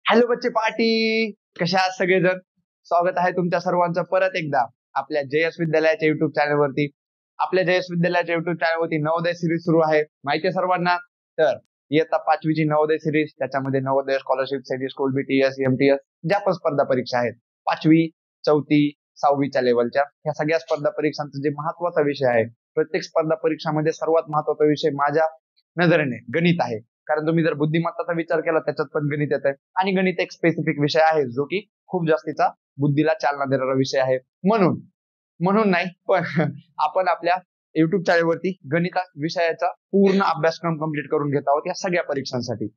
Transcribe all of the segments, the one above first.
Hello बच्चे party, कशा आहात सगळेजण? स्वागत आहे तुमच्या सर्वांचं परत एकदा आपल्या जयस विद्यालयाच्या युट्यूब चॅनलवरती. आपल्या जयस विद्यालयाच्या युट्यूब चॅनलवरती नवोदय सिरीज सुरू आहे, माहिती आहे सर्वांना. तर इयत्ता 5वीची नवोदय सिरीज, त्याच्यामध्ये Navodaya scholarship, semi school, BTS, MTS ज्या पण स्पर्धा परीक्षा आहेत 5वी, 4थी, 6वीच्या लेवलच्या, ह्या सगळ्या स्पर्धा परीक्षांचा जे महत्वाचा विषय आहे, प्रत्येक स्पर्धा परीक्षामध्ये सर्वात महत्वाचा विषय माझ्या नजरेने गणित आहे. कारण तुम्ही जर बुद्धिमत्ताचा विचार केला त्याच्यात पण गणित येत आहे, आणि गणित एक स्पेसिफिक विषय आहे जो की खूप जास्तीचा बुद्धीला चालना देणारा विषय आहे. म्हणून नाही पण आपण आपल्या युट्यूब चॅनलवरती गणित विषयाचा पूर्ण अभ्यासक्रम कंप्लीट करून घेत आहोत या सगळ्या परीक्षांसाठी.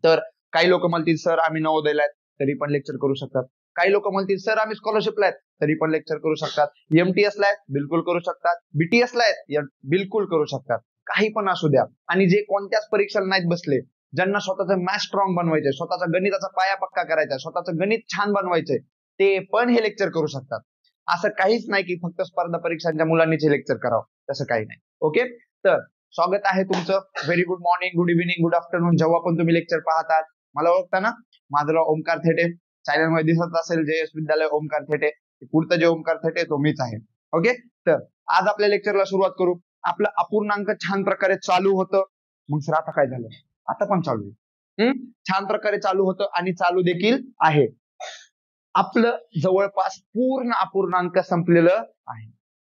तर काही लोक म्हणतील सर आम्ही नवोदयला आहेत तरी पण लेक्चर करू शकतात, काही लोक म्हणतील सर आम्ही स्कॉलरशिपला आहेत तरी पण लेक्चर करू शकतात, MTS ला आहेत बिलकुल करू शकतात, BTS ला आहेत बिलकुल करू शकतात, काही पण असू द्या. आणि जे कोणत्याच परीक्षेला नाहीत बसले, ज्यांना स्वतःचं मॅथ स्ट्रॉंग बनवायचंय, स्वतःचा गणिताचा पाया पक्का करायचा, स्वतःचं गणित छान बनवायचंय, ते पण हे लेक्चर करू शकतात. असं काहीच नाही की फक्त स्पर्धा परीक्षांच्या मुलांनीच हे लेक्चर करावं, तसं काही नाही. ओके, तर स्वागत आहे तुमचं. Very good morning, good evening, good afternoon, जेव्हा पण तुम्ही लेक्चर पाहतात. मला ओळखता ना, माझं नाव ओमकार थेटे, चॅनलमध्ये दिसत असेल जयस विद्यालय ओमकार थेटे. पुढचं जे ओमकार थेटे तो मीच आहे. ओके, तर आज आपल्या लेक्चरला सुरुवात करू. आपलं अपूर्णांक छान प्रकारे चालू होतं. मग सर आता काय झालं? आता पण चालू आहे. छान प्रकारे चालू होतं आणि चालू देखील आहे. आपलं जवळपास पूर्ण अपूर्णांक संपलेलं आहे.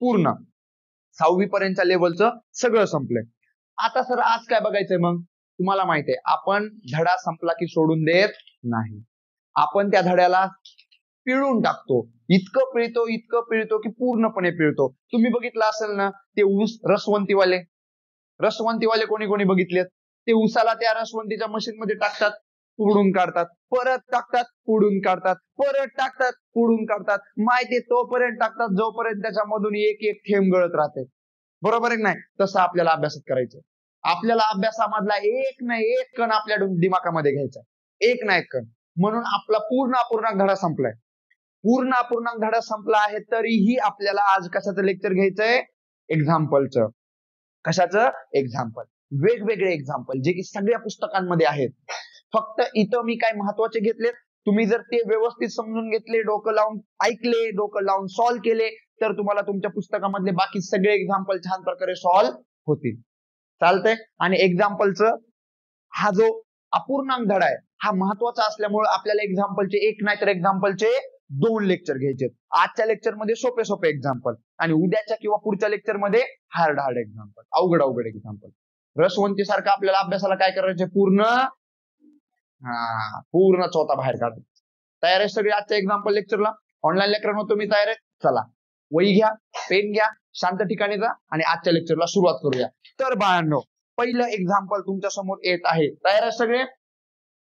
पूर्ण 6वी पर्यंतच्या लेवलचं सगळं संपलंय. आता सर आज काय बघायचंय? मग तुम्हाला माहितीये आपण धडा संपला की सोडून देत नाही. आपण त्या धड्याला पिळून टाकतो. इतकं पिळतो की पूर्णपणे पिळतो. तुम्ही बघितलं असेल ना ते ऊस रसवंतीवाले कोणी बघितलेत? ते ऊसाला त्या रसवंतीच्या मशीन मध्ये टाकतात, पुडून काढतात, परत टाकतात, पुडून काढतात, परत टाकतात, पुडून काढतात. माहितीये तोपर्यंत टाकतात जोपर्यंत त्याच्यामधून एक एक थेंब गळत राहते. बरोबर आहे नाही? तसं आपल्याला अभ्यासात करायचं. आपल्याला अभ्यासामधला एक ना एक कण आपल्या दिमागामध्ये घ्यायचा, एक ना एक कण. म्हणून आपला पूर्ण अपूर्णांक धडा संपलाय. पूर्ण अपूर्णांक धडा संपला आहे तरीही आपल्याला आज कशाचं लेक्चर घ्यायचंय? एक्झाम्पलचं. कशाचं? एक्झाम्पल. वेगवेगळे एक्झाम्पल जे की सगळ्या पुस्तकांमध्ये आहेत. फक्त इथं मी काय महत्वाचे घेतले, तुम्ही जर ते व्यवस्थित समजून घेतले, डोकं लावून ऐकले, डोकं लावून सॉल्व्ह केले, तर तुम्हाला तुमच्या पुस्तकामधले बाकी सगळे एक्झाम्पल छान प्रकारे सॉल्व्ह होतील. चालतंय? आणि एक्झाम्पलचं हा जो अपूर्णांक धडा आहे हा महत्वाचा असल्यामुळे आपल्याला एक्झाम्पलचे एक नाही तर एक्झाम्पलचे 2 लेक्चर घ्यायचे. आजच्या लेक्चरमध्ये सोपे एक्झाम्पल आणि उद्याच्या किंवा पुढच्या लेक्चरमध्ये हार्ड एक्झाम्पल, अवघड एक्झाम्पल. रसवंती सारखं आपल्याला अभ्यासाला काय करायचे? पूर्ण चौथा बाहेर काढतो. तयार आहे सगळे आजच्या एक्झाम्पल लेक्चरला? ऑनलाईन लेक्चर तुम्ही तयार आहे? चला वही घ्या, पेन घ्या, शांत ठिकाणी जा आणि आजच्या लेक्चरला सुरुवात करूया. तर बाळांनो, पहिलं एक्झाम्पल तुमच्या समोर येत आहे. तयार आहे सगळे?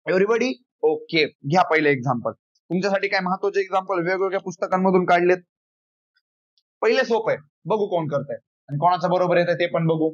एव्हरीबडी? ओके, घ्या पहिलं एक्झाम्पल. तुमच्यासाठी काय महत्वाचे एक्झाम्पल वेगवेगळ्या पुस्तकांमधून काढलेत. पहिले सोपं आहे, बघू कोण करतंय आणि कोणाचं बरोबर येतंय ते पण बघू.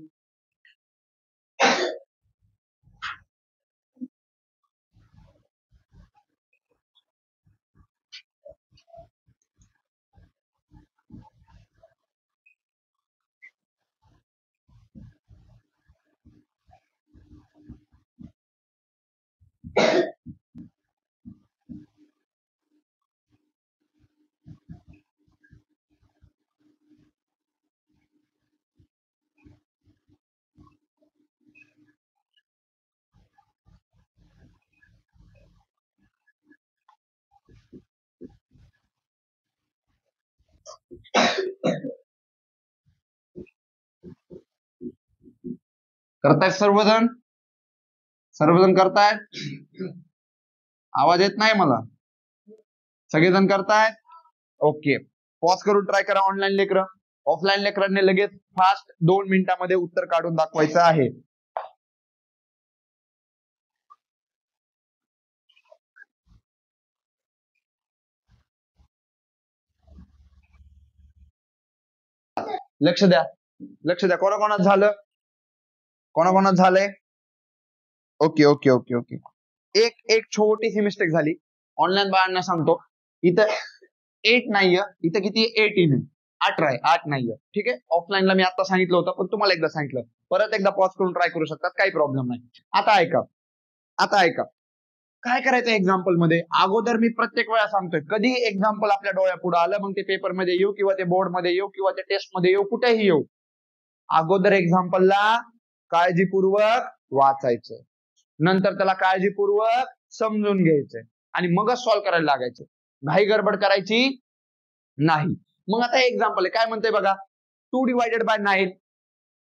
करतायत सर्वजण करतायत? आवाज येत नाही मला. सगळेजण करतायत? ओके, पॉज करून ट्राय करा. ऑनलाईन लेकर, ऑफलाईन लेकरांनी लगेच फास्ट 2 मिनिटांमध्ये उत्तर काढून दाखवायचं आहे. लक्ष द्या. कोणाकोणात झालंय? ओके. एक छोटीशी मिस्टेक झाली. ऑनलाईन बाळांना सांगतो, इथं 8 नाहीये, इथं किती? 18 आहे. 18 आहे, 8 नाहीये. ठीक आहे? ऑफलाईनला मी आता सांगितलं होतं पण तुम्हाला एकदा सांगितलं. परत एकदा पॉज करून ट्राय करू शकतात, काही प्रॉब्लेम नाही. आता ऐका. काय करायचं एक्झाम्पल मध्ये? अगोदर मी प्रत्येक वेळा सांगतोय, कधी एक्झाम्पल आपल्या डोळ्या पुढे आलं, मग ते पेपरमध्ये येऊ किंवा ते बोर्ड मध्ये येऊ किंवा ते टेस्ट मध्ये येऊ, कुठेही येऊ, अगोदर एक्झाम्पलला काळजीपूर्वक वाचायचं, नंतर त्याला काळजीपूर्वक समजून घ्यायचंय आणि मगच सॉल्व्ह करायला लागायचं. घाई गडबड करायची नाही. मग आता एक्झाम्पल काय म्हणतंय बघा, 2 डिवायडेड बाय 9,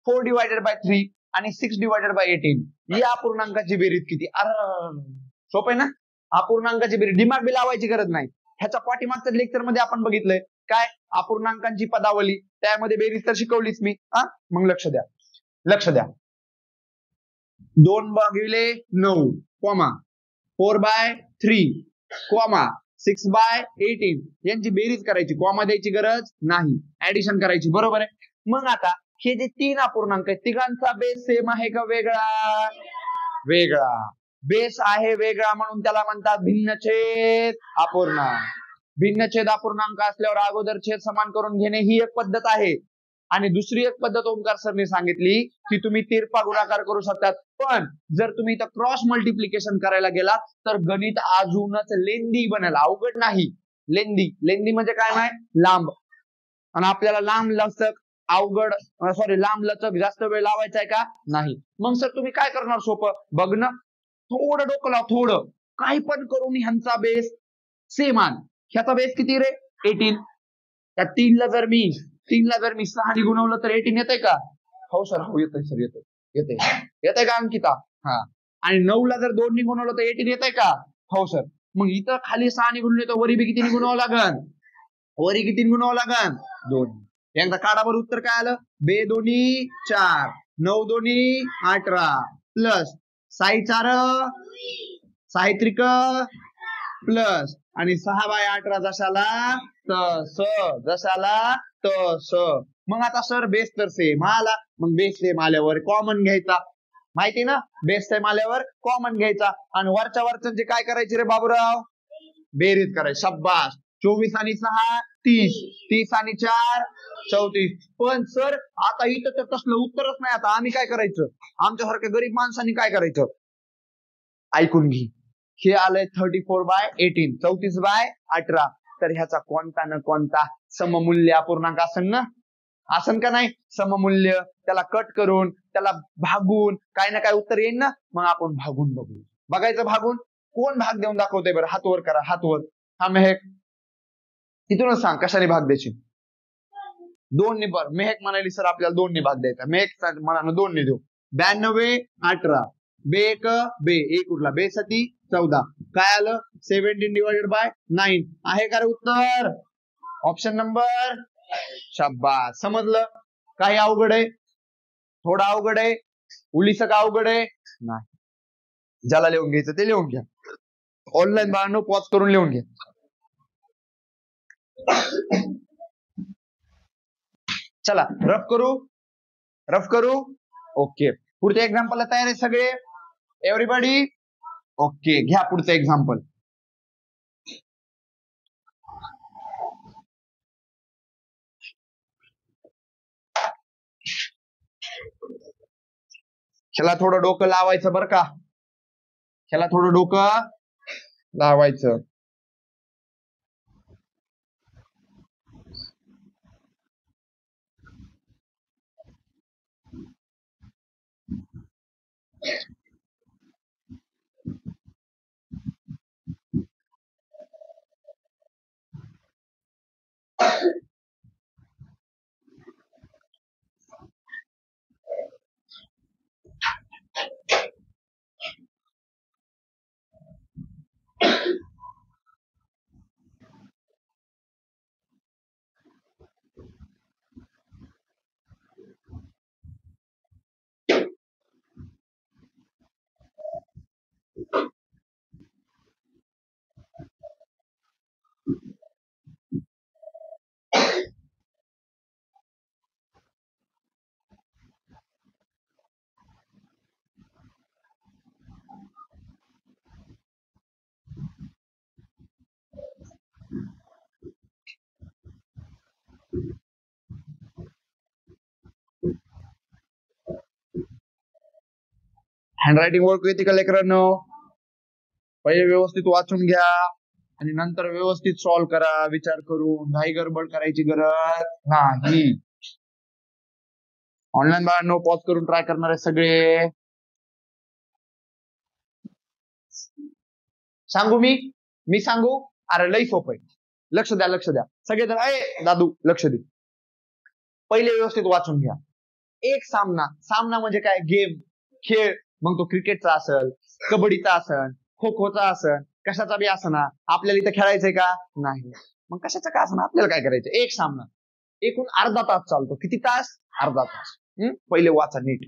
4 डिवायडेड बाय 3 आणि 6 डिवायडेड बाय 18 या अपूर्णांकाची बेरीज किती? सोपं आहे ना? अपूर्णांकाची बेरीज दिमाग बी लावायची गरज नाही. ह्याच्या पाठीमागच्या लेक्चर मध्ये आपण बघितलंय काय, अपूर्णांकांची पदावली, त्यामध्ये बेरीज तर शिकवलीच मी. मग लक्ष द्या, लक्ष द्या. 2 भागिले 9, 4 बाय 3, 6 बाय 18 यांची बेरीज करायची, कॉमा द्यायची गरज नाही, ऍडिशन करायची. बरोबर आहे. मग आता हे जे 3 अपूर्णांक आहेत, तिघांचा बेस सेम आहे का वेगळा? वेगळा. बेस आहे वेगळा म्हणून त्याला म्हणतात भिन्नछेद अपूर्णांक. भिन्नछेद अपूर्णांक असल्यावर अगोदर छेद समान करून घेणे ही एक पद्धत आहे, आणि दुसरी एक पद्धत ओंकार सरने सांगितली की तुम्ही तिरपा गुणाकार करू शकतात. पण जर तुम्ही इथं क्रॉस मल्टिप्लिकेशन करायला गेला तर गणित अजूनच लेंदी बनेल, अवघड नाही. लेंदी, लेंदी म्हणजे काय नाही, लांब, आणि आपल्याला लांब लचक अवघड लांब लचक जास्त वेळ लावायचा आहे का? नाही. मग सर तुम्ही काय करणार? सोपं बघणं, थोडं डोकं लाव, थोडं काही पण करून ह्यांचा बेस सेम आण. ह्याचा बेस किती रे? 18. त्या 3 ला जर मी 6 ने गुणवलं तर 18 येतंय का? हो सर, हो येतंय सर, येतंय का अंकिता? हा. आणि 9 ला जर 2 ने गुणवलं तर 18 येतंय का? हो सर. मग इथं खाली 6 ने गुणले तर वरी बी किती गुणावं लागन? वरी किती गुणावं लागन? 2. एकदा काढा बरं उत्तर काय आलं? 2 दोन्ही 4, 9 दोन्ही 18 प्लस 6 4 6 त्रिक प्लस आणि 6 बाय 18 जशाला तस. मग आता सर बेस तर सेम आला, मग बेस सेम आल्यावर कॉमन घ्यायचा. माहिती ना, बेस सेम आल्यावर कॉमन घ्यायचा आणि वरच्या जे काय करायचे रे बाबूराव? बेरीज करायची. शाबास. 24 आणि 6 30, 30 आणि 4 34. पण सर आता इथं तर तसलं उत्तरच नाही. आता आम्ही काय करायचं? आमच्यासारख्या गरीब माणसांनी काय करायचं? ऐकून घे. हे आलंय 34 बाय 18, 34 बाय 18. तर ह्याचा कोणता न कोणता सममूल्य अपूर्णांक असेल ना? असेल का नाही? सममूल्य. त्याला कट करून, त्याला भागून काय ना काय उत्तर येईल ना? मग आपण भागून बघू. बघायचं भागून. कोण भाग देऊन दाखवतोय बरं? हात वर करा, हात वर. हा मेहक, तिथूनच सांग कशाने भाग द्यायची. 2 ने. बरं, मेहक म्हणाली सर आपल्याला 2 ने भाग द्यायचा. मेहक म्हणा 2 ने देऊ. 92 18 बे 1 बे 1 उरला, बे 7 14. काय आलं? 17 डिवायडेड बाय 9 आहे का रे उत्तर? Option number. शाबास. समजलं? काही अवघड आहे? थोडं अवघड आहे? उलीस का अवघड आहे? नाही. ज्याला लिहून घ्यायचं ते लिहून घ्या. ऑनलाईन बाळांनो पॉज करून लिहून घ्या. चला रफ करू. ओके. पुढच्या एक्झाम्पलला तयार आहे सगळे? एव्हरीबडी? ओके, घ्या पुढचं एक्झाम्पल. ह्याला थोडं डोकं लावायचं बरं का? ह्याला थोडं डोकं लावायचं. हँडरायटिंग ओळखू येते का लेकरांनो? पहिले व्यवस्थित वाचून घ्या आणि नंतर व्यवस्थित सॉल्व्ह करा, विचार करून. घाई गडबड करायची गरज नाही. ऑनलाईन बाळांनो पॉज करून ट्राय करणारे सगळे. सांगू मी सांगू? अरे लई सोपं आहे. लक्ष द्या सगळेजण. दादू लक्ष दे. पहिले व्यवस्थित वाचून घ्या. एक सामना म्हणजे काय? गेम, खेळ. मग तो क्रिकेटचा असेल, कबड्डीचा असेल, खो खोचा असेल, कशाचा बी असना. आपल्याला इथं खेळायचंय का? नाही. मग कशाचं का असना, आपल्याला काय करायचं? एक सामना एकूण अर्धा तास चालतो. किती तास? अर्धा तास. पहिले वाचा नीट.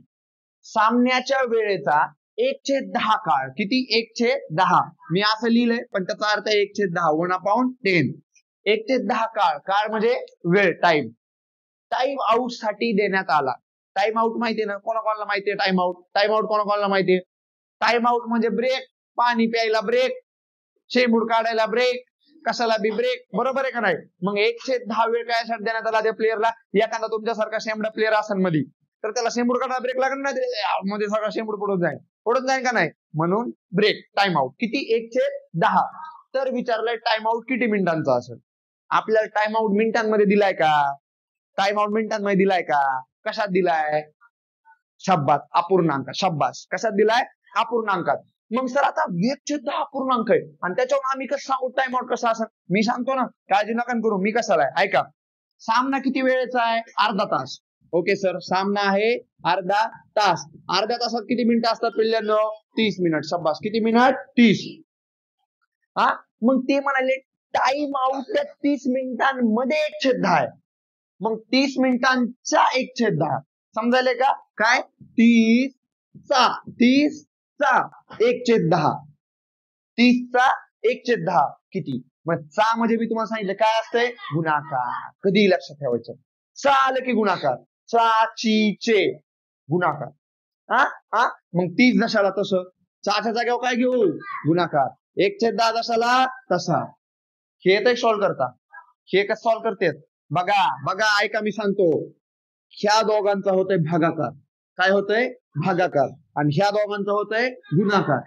सामन्याच्या वेळेचा 1/10 काळ. किती? 1/10. मी असं लिहिलंय पण त्याचा अर्थ 1/10. 1/10. 1/10 काळ म्हणजे वेळ, टाइम. टाइम आउट साठी देण्यात आला. टाइम आउट माहितीये ना? कोणाकोणाला माहितीये टाइम आउट? टाइम आउट कोणाकोणाला माहितीये? टाइम आउट म्हणजे ब्रेक. पाणी प्यायला ब्रेक, शेंबूड काढायला ब्रेक, कशाला बी ब्रेक. बरोबर आहे का नाही? मग 1/10 वेळ काय देण्यात आला त्या प्लेअरला? एखादा तुमच्यासारखा शेंबडा प्लेअर असेल मध्ये, तर त्याला शेंबूड काढायला ब्रेक लागणार नाही, मध्ये सगळा शेंबूड पडून जाईल का नाही? म्हणून ब्रेक, टाइम आउट. किती? 1/10. तर विचारलंय टाइम आउट किती मिनिटांचा असेल? आपल्याला टाइम आउट मिनिटांमध्ये दिलाय का? टाइम आउट मिनिटांमध्ये दिलाय का? कशात दिलाय? शब्दात, अपूर्णांक. शब्बास. कशात दिलाय? अपूर्णांकात. मग सर आता 1/10 अपूर्णांक आहे आणि त्याच्यावर आम्ही कसं सांगू टाइम आउट कसा असेल? मी सांगतो ना, काळजी नका करू. मी कसाला आहे ऐका. सामना किती वेळेचा आहे? अर्धा तास. ओके सर, सामना आहे अर्धा तास. अर्ध्या तासात किती मिनिटं असतात पिल्ल्यांनो? 30 मिनिट. शब्बास. किती मिनिट? 30. हा, मग ते म्हणाले टाइम आउट त्या 30 मिनिटांमध्ये 1/10 आहे. मग 30 मिनिटांच्या 1/10 समजायले का? काय? 30 चा 1/10. 30 चा 1/10 किती? मग चा म्हणजे मी तुम्हाला सांगितलं काय असतंय? गुणाकार. कधी लक्षात ठेवायचं. चा आलं की गुणाकार. चा ची चे गुणाकार. हा मग 30 जशाला तसं. चाच्या जागेवर काय घेऊ? गुणाकार. 1/10 जशाला तसा. हे येत सॉल्व्ह करता. हे कसं सॉल्व्ह करतेत? बघा ऐका मी सांगतो. ह्या दोघांचा होतोय भागाकार. काय होतंय? भागाकार. आणि ह्या दोघांचा होतंय गुणाकार.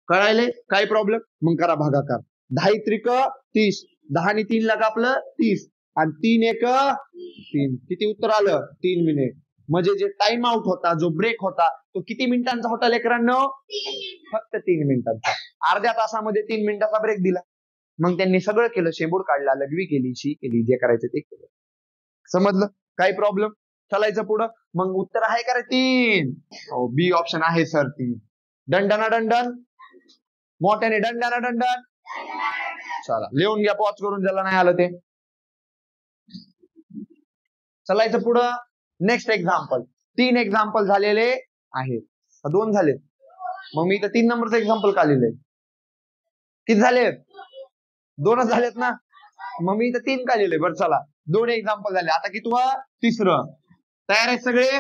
कळायले? काय प्रॉब्लेम? मग करा भागाकार. 10 त्रिक 30. 10 ने 3 ला कापलं 30 आणि 3 एक 3. किती उत्तर आलं? 3 मिनिट. म्हणजे जे टाइम आउट होता, जो ब्रेक होता, तो किती मिनिटांचा होता लेकरांनो? फक्त 3 मिनिटांचा. अर्ध्या तासामध्ये 3 मिनिटाचा ब्रेक दिला. मग त्यांनी सगळं केलं. शेंबूड काढला, लघवी केली, शी केली, जे करायचं ते केलं. समजलं? काही प्रॉब्लेम? चालायचं पुढं. मग उत्तर आहे का रे 3? हो, बी ऑप्शन आहे सर 3. दंडना दंडन. मोठ्याने दंडना दंडन. चला लिहून घ्या पॉज करून, ज्याला नाही आलं ते. चलायचं पुढं. Next example. 3 एक्झाम्पल झालेले आहेत. 2 झाले. मग मी इथं 3 नंबरचं एक्झाम्पल का लिहिलंय? किती झालेत? 2च झालेत ना. मग मी इथं 3 का लिहिलंय? बरं चला, 2 एक्झाम्पल झाले. आता कितवं? 3रं. तयार आहेत सगळे?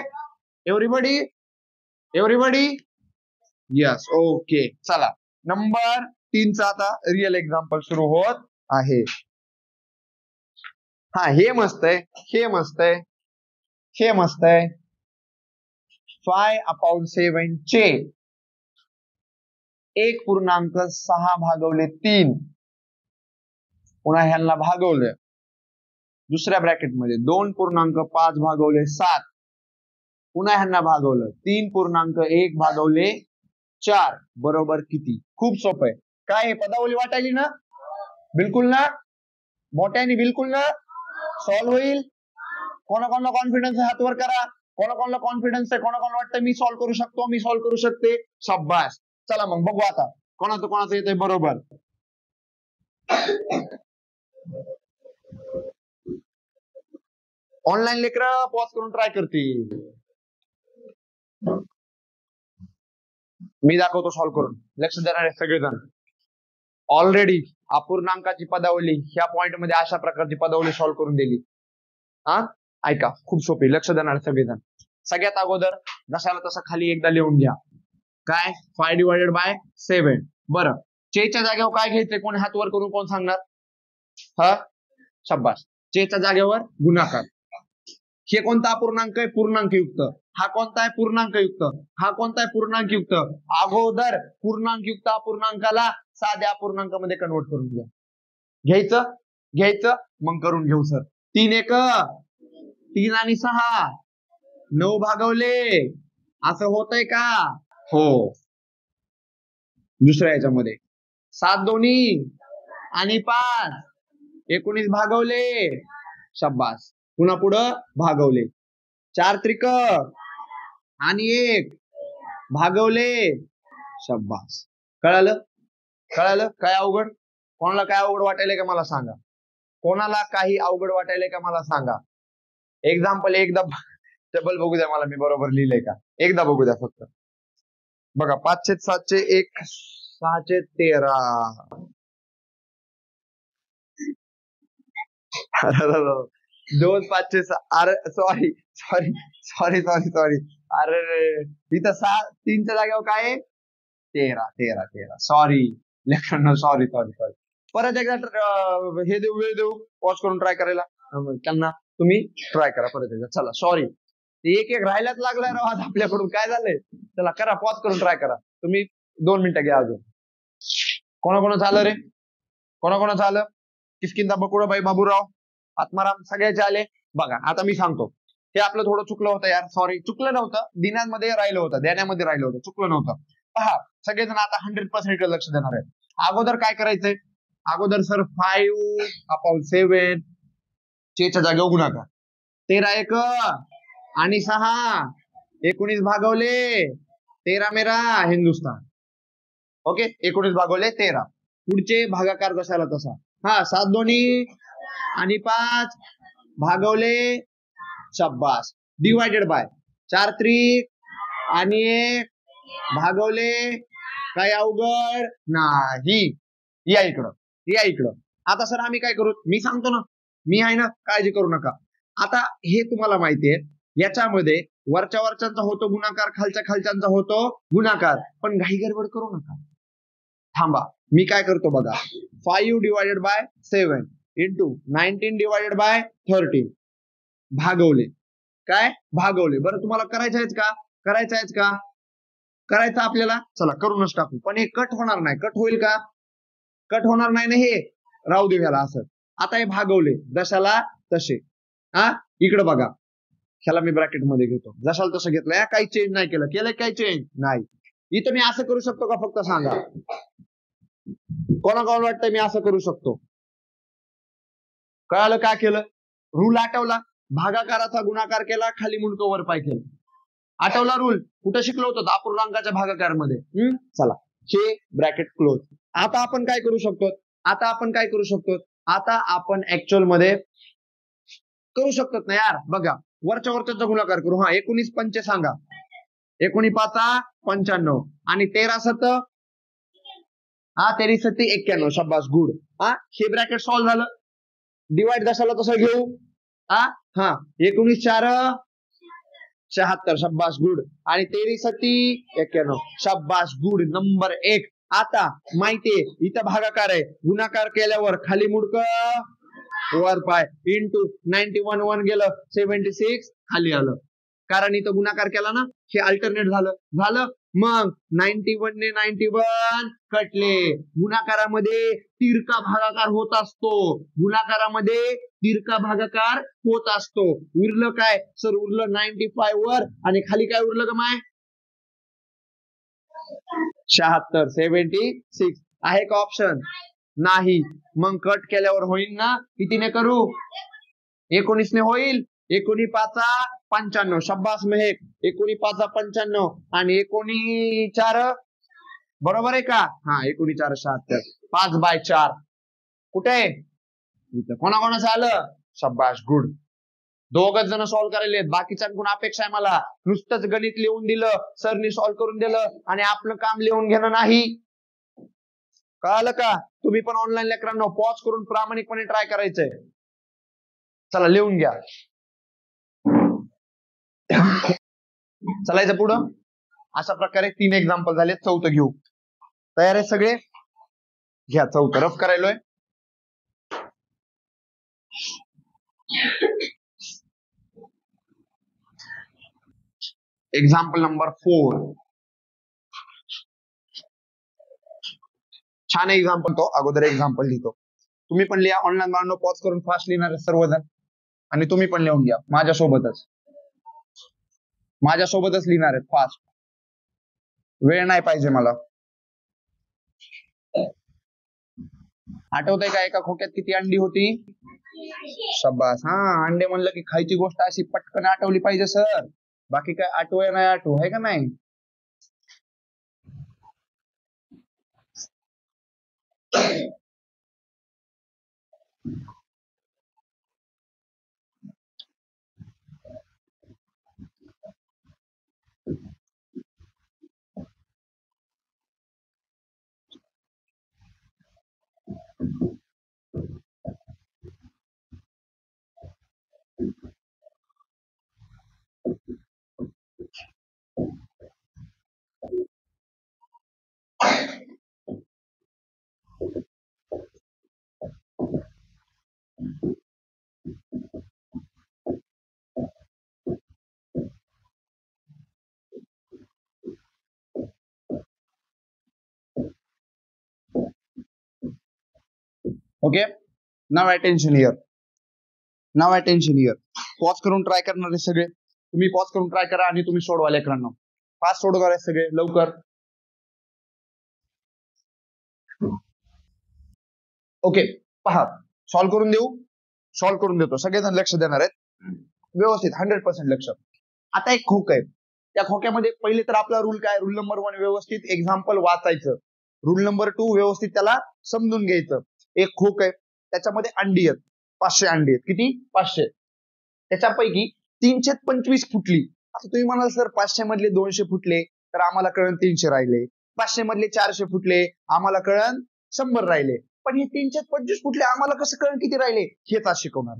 Everybody yes. ओके. चला नंबर 3चा आता रिअल एक्झाम्पल सुरू होत आहे. हा, हे मस्त आहे. 5/7 चे 1.6 भागवले 3. पुन्हा ह्यांना भागवलं. दुसऱ्या ब्रॅकेटमध्ये 2.5 भागवले 7. पुन्हा ह्यांना भागवलं. 3.1 भागवले 4 बरोबर किती? खूप सोपं आहे. काय आहे? पदावली वाटायली ना? बिलकुल ना? मोठ्याने बिलकुल ना? सॉल्व्ह होईल. कोणाकोणाला कॉन्फिडन्स आहे? हात वर करा. कोणाकोणाला कॉन्फिडन्स आहे? कोणाकोणाला वाटतं मी सॉल्व्ह करू शकतो, मी सॉल्व्ह करू शकते? शाबास. चला मग बघू आता कोणाचं येतंय बरोबर. ऑनलाईन लेकरं पॉज करून ट्राय करतील. मी दाखवतो सॉल्व्ह करून. लक्ष देणारे सगळेजण. ऑलरेडी अपूर्णांकाची पदावली ह्या पॉइंट मध्ये अशा प्रकारची पदावली सॉल्व्ह करून दिली. ऐका, खूप सोपी. लक्ष देणारे सगळेजण. सगळ्यात अगोदर जशाला तसं खाली एकदा लिहून घ्या. काय? 5/7. बरं, चेच्या जागेवर काय घ्यायचंय? कोणी हात वर करून कोण सांगणार? शाबास. चेच्या जागेवर गुणाकार. हे कोणता अपूर्णांक आहे? पूर्णांक युक्त. हा कोणता आहे पूर्णांकयुक्त, हा कोणता आहे पूर्णांकयुक्त. अगोदर पूर्णांकयुक्त अपूर्णांकाला साध्या अपूर्णांकामध्ये कन्वर्ट करून घ्या. घ्यायचं मग करून घेऊ सर. 3 एक 3 आणि 6 9 भागवले असं होतंय का. हो. दुसऱ्या याच्यामध्ये 7 दोन्ही आणि 5 19 भागवले शब्बास. पुन्हा पुढं भागवले 4 त्रिक आणि 1 भागवले शब्बास. कळालं काय अवघड. कोणाला काय अवघड वाटायलंय का मला सांगा. कोणाला काही अवघड वाटायलंय का मला सांगा. एक्झाम्पल एकदा टेबल बघू द्या मला, मी बरोबर लिहिलंय का एकदा बघू द्या फक्त. बघा 5 7 1 6 13 2 5 अरे सॉरी अरे इथं 3 च्या जागेवर काय 13 सॉरी लेखन सॉरी परत एकदा हे देऊ वेळ देऊ पॉज करून ट्राय करायला त्यांना. तुम्ही ट्राय करा परत एकदा. चला सॉरी एक राहायलाच लागलाय राव आज आपल्याकडून. काय झालंय. चला करा पॉज करून ट्राय करा. तुम्ही 2 मिनिटं घ्या अजून. कोणाकोणाचं आलं रे. कोणाकोणाचं आलं. किसकिंदा बकुळाबाई बाबूराव आत्माराम सगळ्याचे आले. बघा आता मी सांगतो. हे आपलं थोडं चुकलं होतं यार. सॉरी चुकलं नव्हतं. दिनांमध्ये राहिलं होतं, देण्यामध्ये राहिलं होतं, चुकलं नव्हतं. पहा सगळेजण आता 100% लक्ष देणार आहे. अगोदर काय करायचंय. अगोदर सर 5/7 च्या जागेवर गुणाकार. 13 1 आणि 6 19 भागवले 13 मेरा हिंदुस्तान. ओके 19 भागवले 13. पुढचे भागाकार जशाला तसा. हा 7 दोन्ही आणि 5 भागवले शब्बास. डिवायडेड बाय 4 त्रिक आणि 1 भागवले. काय अवघड नाही. या इकडं. आता सर आम्ही काय करू. मी सांगतो ना, मी आहे ना, काळजी करू नका. आता हे तुम्हाला माहितीये याच्यामध्ये वरच्या वरच्यांचा होतो गुणाकार, खालच्या खालच्यांचा होतो गुणाकार. पण घाई गडबड करू नका. थांबा मी काय करतो बघा. 5 divided by 7 into 19 divided by 13 भागवले. काय भागवले. बरं तुम्हाला करायचं का. करायचं आपल्याला. चला करूनच टाकू. पण हे कट होणार नाही. कट होईल का. कट होणार नाही ना. हे राहू देऊ याला असं. आता हे भागवले जशाला तसे. हा इकडे बघा. ह्याला मी ब्रॅकेट मध्ये घेतो. जशाला तसं घेतलंय. काही चेंज नाही केलंय काही चेंज नाही. इथं मी असं करू शकतो का फक्त सांगा. कोणाकोणाला वाटतंय मी असं करू शकतो. कळालं काय केलं. रूल आठवला. भागाकाराचा गुणाकार केला, खाली मुंडकं वर पाय केलं. आठवला रूल. कुठं शिकलो होतो. अपूर्णांकाच्या भागाकार मध्ये. चला हे ब्रॅकेट क्लोज. आता आपण काय करू शकतो. आता आपण ऍक्च्युअल मध्ये करू शकतो ना यार. बघा वरच्या गुणाकार करू. हा 19 पंचे सांगा. 19 5 95 आणि 13 7 13 7 91 शब्बास गुड. हे ब्रॅकेट सॉल्व्ह झालं. डिवाइड जशाला तसं घेऊ. 19 4 76 शब्बास गुड आणि 13 7 91 शब्बास गुड. नंबर 1. आता माहितीये इथं भागाकार आहे. गुणाकार केल्यावर खाली मुडकं वर पाय इंटू 91 1 गेलं 76 खाली आलं. कारण इथं गुणाकार केला ना. हे अल्टरनेट झालं. मग 91 ने 91 कटले. गुणाकारामध्ये तिरका भागाकार होत असतो. उरलं काय सर. उरलं 95 वर आणि खाली काय उरलं का माय 76 76 आहे का ऑप्शन नाही. मग कट केल्यावर होईल ना. कितीने करू. 19 ने होईल. 19 5 95 शब्बास मेहक. 19 5 95 आणि 19 4 बरोबर आहे का. 19 4 76 5/4 कुठे इथं. कोणाकोणाचं आलं. शब्बास गुड. दोघच जण सॉल्व्ह करायले. बाकीच्यांकडून अपेक्षा आहे मला नुसतंच गणित लिहून दिलं, सरनी सॉल्व्ह करून दिलं आणि आपलं काम लिहून घेणं नाही. कळालं का. तुम्ही पण ऑनलाईन लेकरांना पॉज करून प्रामाणिकपणे ट्राय करायचंय. चला लिहून घ्या. चलायचं पुढं. अशा प्रकारे 3 एक्झाम्पल झाले. 4थं घेऊ. तयार आहे सगळे. घ्या 4थं रफ करायलोय. Example number 4. छान एक्झाम्पल तो, अगोदर एक्झाम्पल लिहितो. तुम्ही पण लिहा ऑनलाईन बाळांनो, पॉज करून फास्ट लिहिणार आहे सर्वजण, आणि तुम्ही पण लिहून घ्या माझ्यासोबतच लिहिणार आहेत फास्ट. वेळ नाही पाहिजे मला. आठवतंय का एका खोक्यात किती अंडी होती? शाबास. हा, अंडे म्हणलं की खायची गोष्ट अशी पटकन आठवली पाहिजे सर, बाकी काय आठवूया नाही आठवू, आहे का नाही? Okay, now attention here. Pause करून ट्राय करणारे सगळे, तुम्ही पॉज करून ट्राय करा आणि तुम्ही सोडवा लेकरांना. फास्ट सोडवा सगळे लवकर. ओके, पहा, सॉल्व्ह करून देतो. सगळेजण लक्ष देणार आहेत व्यवस्थित, 100% लक्ष. आता एक खोक आहे, त्या खोक्यामध्ये पहिले तर आपला रूल काय? रूल नंबर 1 व्यवस्थित एक्झाम्पल वाचायचं. रूल नंबर 2 व्यवस्थित त्याला समजून घ्यायचं. एक खोक आहे, त्याच्यामध्ये अंडी आहेत, 500 अंडी आहेत. किती? 500. त्याच्यापैकी 325 फुटली. आता तुम्ही म्हणाल सर 500 मधले 200 फुटले तर आम्हाला कळण 300 राहिले, 500 मधले 400 फुटले आम्हाला कळण 100 राहिले, पण हे 325 फुटले आम्हाला कसं कळण किती राहिले? हेच आज शिकवणार,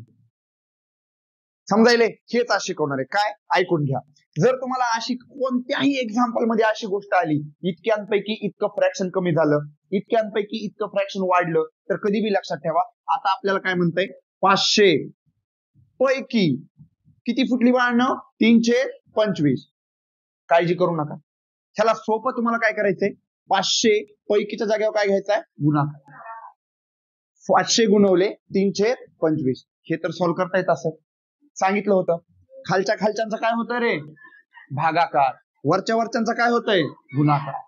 समजायले? हेच आज शिकवणार आहे. काय? ऐकून घ्या. जर तुम्हाला अशी कोणत्याही एक्झाम्पल मध्ये अशी गोष्ट आली, इतक्यांपैकी इतकं फ्रॅक्शन कमी झालं, इतक्यांपैकी इतकं फ्रॅक्शन वाढलं, तर कधी बी लक्षात ठेवा, आता आपल्याला काय म्हणतंय? 500 पैकी किती फुटली बाळांनो? 325. काळजी करू नका, ह्याला सोपं तुम्हाला काय करायचंय? 500 पैकीच्या जागेवर काय घ्यायचंय? गुणाकार. 500 गुणवले 325, हे तर सॉल्व्ह करता येत असं सांगितलं होतं. खालच्या खालच्यांचं काय होतं रे? भागाकार. वरच्या वरच्यांचा काय होतंय? गुणाकार.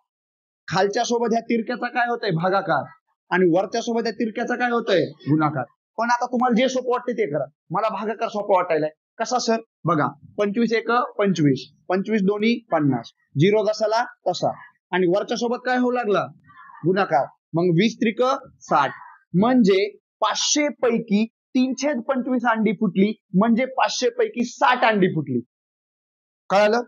खालच्या सोबत ह्या तिरक्याचा काय होतंय? भागाकार. आणि वरच्या सोबत ह्या तिरक्याचा काय होतंय? गुणाकार. पण आता तुम्हाला जे सोपं वाटते ते करा. मला भागाकार सोपं वाटायलाय. कसा सर? बघा, 25 एक 25, 25 दोन्ही 50, 0 जसाला तसा, आणि वरच्या सोबत काय होऊ लागला? गुणाकार. मग 20 त्रिक 60, म्हणजे 500 पैकी 325 अंडी फुटली, म्हणजे 500 पैकी 60 अंडी फुटली. कळालं?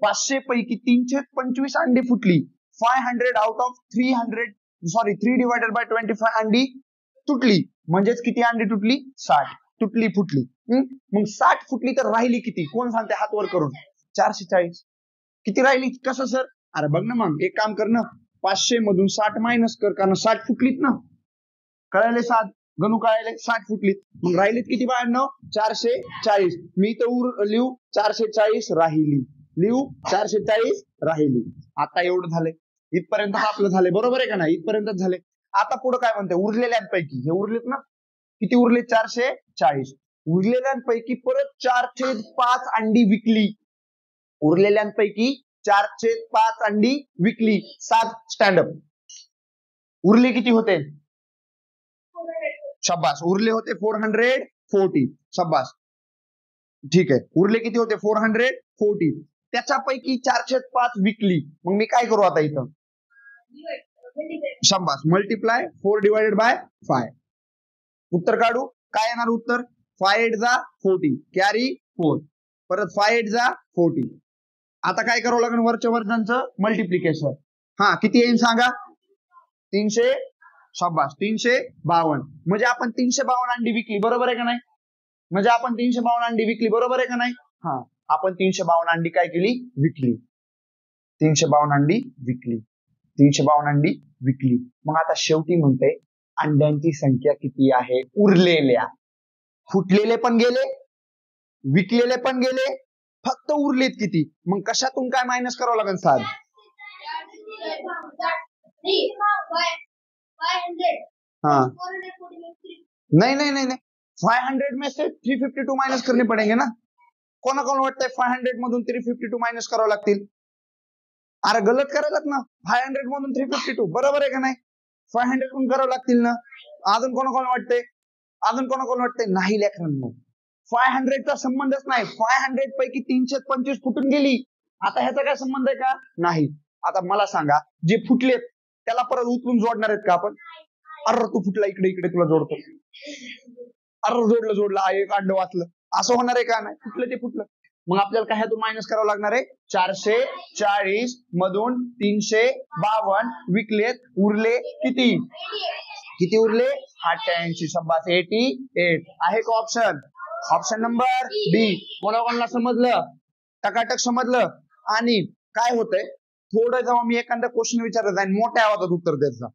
500 पैकी 325 अंडी फुटली. 500 आउट ऑफ 3 डिवायडेड बाय 25 अंडी तुटली. म्हणजेच किती अंडी तुटली? 60. तुटली फुटली. मग 60 फुटली तर राहिली किती? कोण सांगते हात वर करून? 440. किती राहिली? कसं सर? अरे बघ ना, मग एक काम कर ना, 500 मधून 60 मायनस कर, कारण 60 फुटलीत ना. कळाले? 7 गणू कळाले, 60 फुटलीत. मग राहिलीत किती बाळांनो? 440. मी तर लिहू 440 राहिली, लिहू 440 राहिली. आता एवढं झालंय, इथपर्यंत आपलं झालंय, बरोबर आहे का नाही? इथपर्यंतच झाले. आता पुढे काय म्हणते? उरलेल्यांपैकी, हे उरलेत ना, किती उरले? 440. उरलेल्यांपैकी परत 4/5 अंडी विकली. उरलेल्यांपैकी 4/5 अंडी विकली. 7 स्टँडअप. उरले किती होते? शाबास. उरले होते 440. शाबास, ठीक आहे. उरले किती होते? 440. त्याच्यापैकी 4/5 विकली. मग मी काय करू आता इथं? शाबास, मल्टिप्लाय 4 डिवायडेड बाय 5. उत्तर काढू. काय येणार उत्तर? 5 8 जा 40, कॅरी 4, परत 5 8 जा 40. आता काय करावं लागेल? वरच्या वर्गांचं मल्टिप्लिकेशन. हा, किती येईल सांगा? 300. शाबास, 352. म्हणजे आपण 352 अंडी विकली, बरोबर आहे का नाही? म्हणजे आपण 352 अंडी विकली, बरोबर आहे का नाही? हा, आपण 352 अंडी काय केली? विकली. 352 अंडी विकली. 352 अंडी विकली. मग आता शेवटी म्हणते अंड्यांची संख्या किती आहे? उरलेल्या. फुटलेले पण गेले, विकलेले पण गेले, फक्त उरलेत किती, मग कशातून काय मायनस करावं लागेल साहेब? हाँ नहीं नहीं नहीं नहीं 500 में से 352 माइनस करने पड़ेंगे ना. कोणाकोण वाटतंय 500 मधून 352 मायनस करावं लागतील? अरे गलत करायलात ना. 500 मधून 352 बरोबर आहे का नाही? 500 पण करावं लागतील ना. अजून कोणाकोण वाटतंय? अजून कोणाकोण वाटतंय? नाही लेकरांनो, 500 चा संबंधच नाही. 500 पैकी 325 फुटून गेली. आता ह्याचा काय संबंध आहे का? नाही. आता मला सांगा, जे फुटलेत त्याला परत उचलून जोडणार आहेत का आपण? अरे तू फुटला, इकडे इकडे तुला जोडतो. अरे जोडलं एक अंड वाचलं, असं होणार आहे का? नाही. फुटलं ते फुटलं. मग आपल्याला काय ह्यातून मायनस करावं लागणार आहे? 440 मधून 352 विकलेत, उरले किती? किती उरले? 88. शब्बास 88 आहे का ऑप्शन? ऑप्शन नंबर बी. कोणाकोणाला समजलं? टकाटक समजलं. आणि काय होतंय, थोडं जेव्हा मी एखादा क्वेश्चन विचारत जाईन, मोठ्या आवाजात उत्तर देत जा.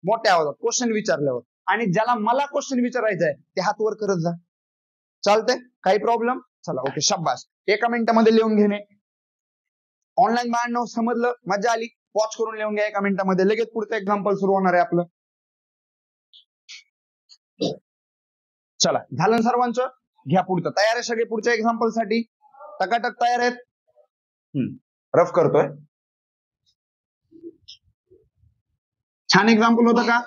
मोठ्या आवाजात क्वेश्चन विचारल्यावर, आणि ज्याला मला क्वेश्चन विचारायचा आहे ते हात वर करत जा. चालतंय? काही प्रॉब्लेम? चला ओके, शाबास. एका मिनिटामध्ये लिहून घेणे. ऑनलाईन बाळांनो समजलं? मजा आली? पॉज करून लिहून घ्या एका मिनिटामध्ये. लगेच पुढचं एक्झाम्पल सुरू होणार आहे आपलं. चला, झालं सर्वांचं? घ्या पुढचं. तयार आहे सगळे पुढच्या एक्झाम्पल साठी? टकाटक तयार आहेत? रफ करतोय. छान एक्झाम्पल होतं का?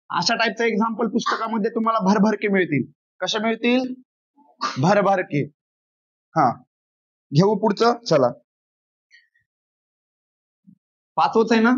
अशा टाईपचं एक्झाम्पल पुस्तकामध्ये तुम्हाला भरभरके मिळतील. कशा मिळतील? भरभरके. हा, घेऊ पुढचं. चला, 5वच आहे ना?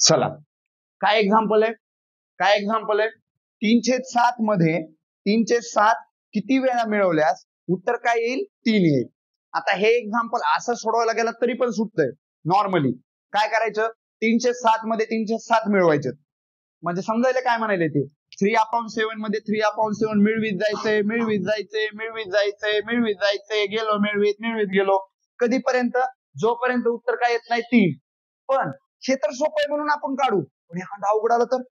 चला, काय एक्झाम्पल आहे? काय एक्झाम्पल आहे? 3/7 मध्ये 3/7 किती वेळा मिळवल्यास उत्तर काय येईल? 3 येईल. आता हे एक्झाम्पल असं सोडवायला गेलं तरी पण सुटतंय. नॉर्मली काय करायचं? 3/7 मध्ये 3/7 मिळवायचे. म्हणजे समजायला काय म्हणाले ते? 3/7 मध्ये 3/7 मिळवीत जायचंय, मिळवीत जायचंय, मिळवीत जायचंय, मिळवीत जायचंय, गेलो मिळवीत गेलो. कधीपर्यंत? जोपर्यंत उत्तर काय येत नाही 3. पण हे तर सोपं आहे म्हणून आपण काढू, पण एखादा अवघड आलं तर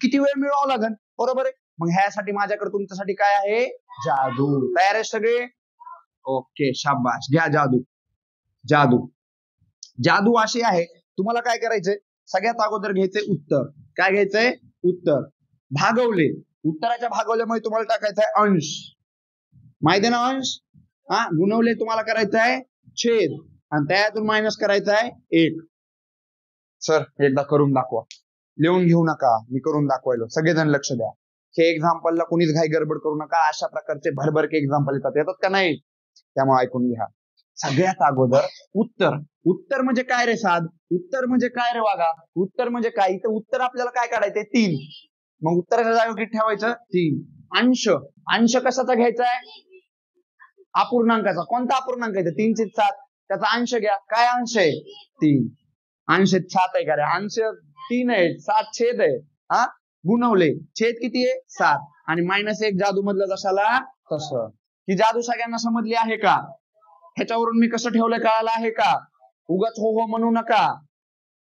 किती वेळ मिळवावं लागेल? बरोबर आहे. मग ह्यासाठी माझ्याकडे तुमच्यासाठी काय आहे? जादू. तयार आहे सगळे? ओके, शाबास. घ्या जादू. जादू जादू अशी आहे, तुम्हाला काय करायचंय? सगळ्यात अगोदर घ्यायचंय उत्तर. काय घ्यायचंय? उत्तर. भागवले, उत्तराच्या भागवल्यामुळे तुम्हाला टाकायचंय अंश. माहिती आहे ना अंश? हा, गुणवले तुम्हाला करायचं आहे छेद, आणि त्यातून मायनस करायचं आहे 1. सर एकदा करून दाखवा. लिहून घेऊ नका, मी करून दाखवायलो. सगळेजण लक्ष द्या. हे एक्झाम्पलला कोणीच घाई गडबड करू नका. अशा प्रकारचे भरभरके एक्झाम्पल येतात का नाही? त्यामुळे ऐकून घ्या. सगळ्यात अगोदर उत्तर. उत्तर म्हणजे काय रे साध? उत्तर म्हणजे काय रे वागा? उत्तर म्हणजे काय? इथं उत्तर आपल्याला काय काढायचंय? 3. मग उत्तराच्या जागेवर किती ठेवायचं? 3. अंश. अंश कशाचा घ्यायचा आहे? अपूर्णांकाचा. कोणता अपूर्णांक आहे? 3/7. त्याचा अंश घ्या. काय अंश आहे? 3. अंश 7 आहे का रे? अंश 3 आहे, 7 छेद आहे. हा, गुणवले, छेद किती आहे? 7, आणि -1 जादू मधलं जशाला तसं. ही जादू सगळ्यांना समजली आहे का? ह्याच्यावरून मी कसं ठेवलं कळालं आहे का? उगाच हो म्हणू नका.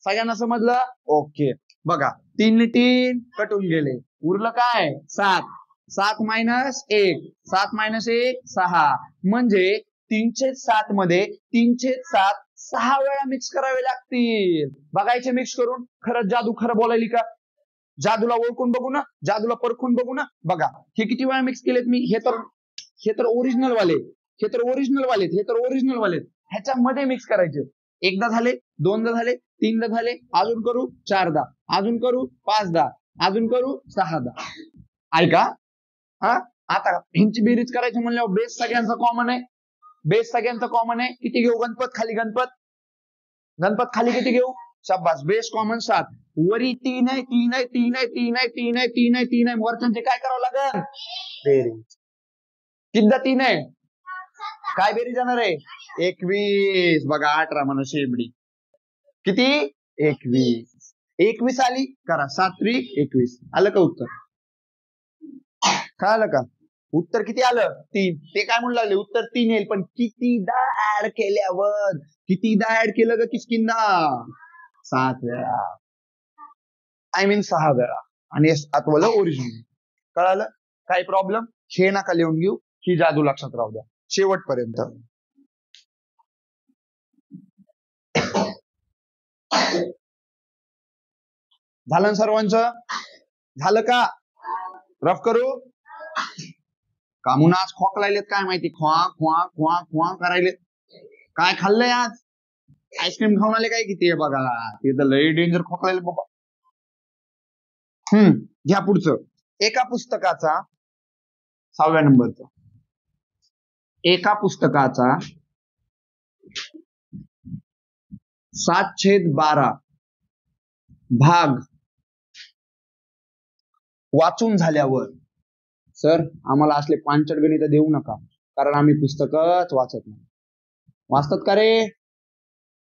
सगळ्यांना समजलं? ओके. बघा, 3 ने 3 कटून गेले, उरलं काय? 7. 7 - 1, 7 - 1 6. म्हणजे 3/7 मध्ये 3/7 6 वेळा मिक्स करावे लागतील. बघायचे मिक्स करून. खरंच जादू खरं बोलायली का? जादूला ओळखून बघू ना, जादूला परखून बघू ना. बघा, हे किती वेळा मिक्स केलेत मी? हे तर ओरिजिनल वाले, हे तर ओरिजिनल वालेत, हे तर ओरिजिनल वालेत. ह्याच्यामध्ये मिक्स करायचे. एकदा झाले, दोनदा झाले, तीनदा झाले, अजून करू 4दा, अजून करू 5दा, अजून करू 6दा. ऐका, हा, आता ह्यांची बेरीज करायची म्हणल्यावर बेस सगळ्यांचा कॉमन आहे. बेस सगळ्यांचा कॉमन आहे. किती घेऊ? गणपत खाली गणपत. गणपत खाली किती घेऊ? शाबास. Base common 7. वरी 3 आहे, 3 आहे, 3 आहे, 3 आहे, 3 आहे, 3 आहे, 3 आहे. वरच्यांचे काय करावं लागेल? बेरीज. कितीदा 3 आहे? काय बेरीज जाणार आहे? 21. बघा 18 म्हणून शेबडी. किती? 21. 21 आली करा. 7 त्रिक 21. आलं का उत्तर? काय आलं का? उत्तर किती आलं? 3. ते काय म्हणू लागले? उत्तर 3 येईल, पण कितीदा ऍड केल्यावर? कितीदा ऍड केलं ग किसकिंदा? 7 वेळा. आय मीन 6 वेळा. आणि 7 वाला ओरिजिनल. कळालं? काही प्रॉब्लेम? हे नका लिहून घेऊ. ही जादू लक्षात राहू द्या शेवटपर्यंत. झालं सर्वांचं? झालं का? रफ करू? कामून आज खोकलायलेत काय माहिती? ख्वा ख्वा ख्वा ख्वा करायलेत. काय खाल्लंय आज? आईस्क्रीम खाऊन आले काय? किती आहे बघा. ते तर लय डेंजर खोकलायले बाबा. घ्या पुढचं. एका पुस्तकाचा 6व्या नंबरचा. एका पुस्तकाचा 7/12 भाग वाचून झाल्यावर. सर आम्हाला असले पांचट गणित देऊ नका, कारण आम्ही पुस्तकच वाचत नाही. वाचतात का रे?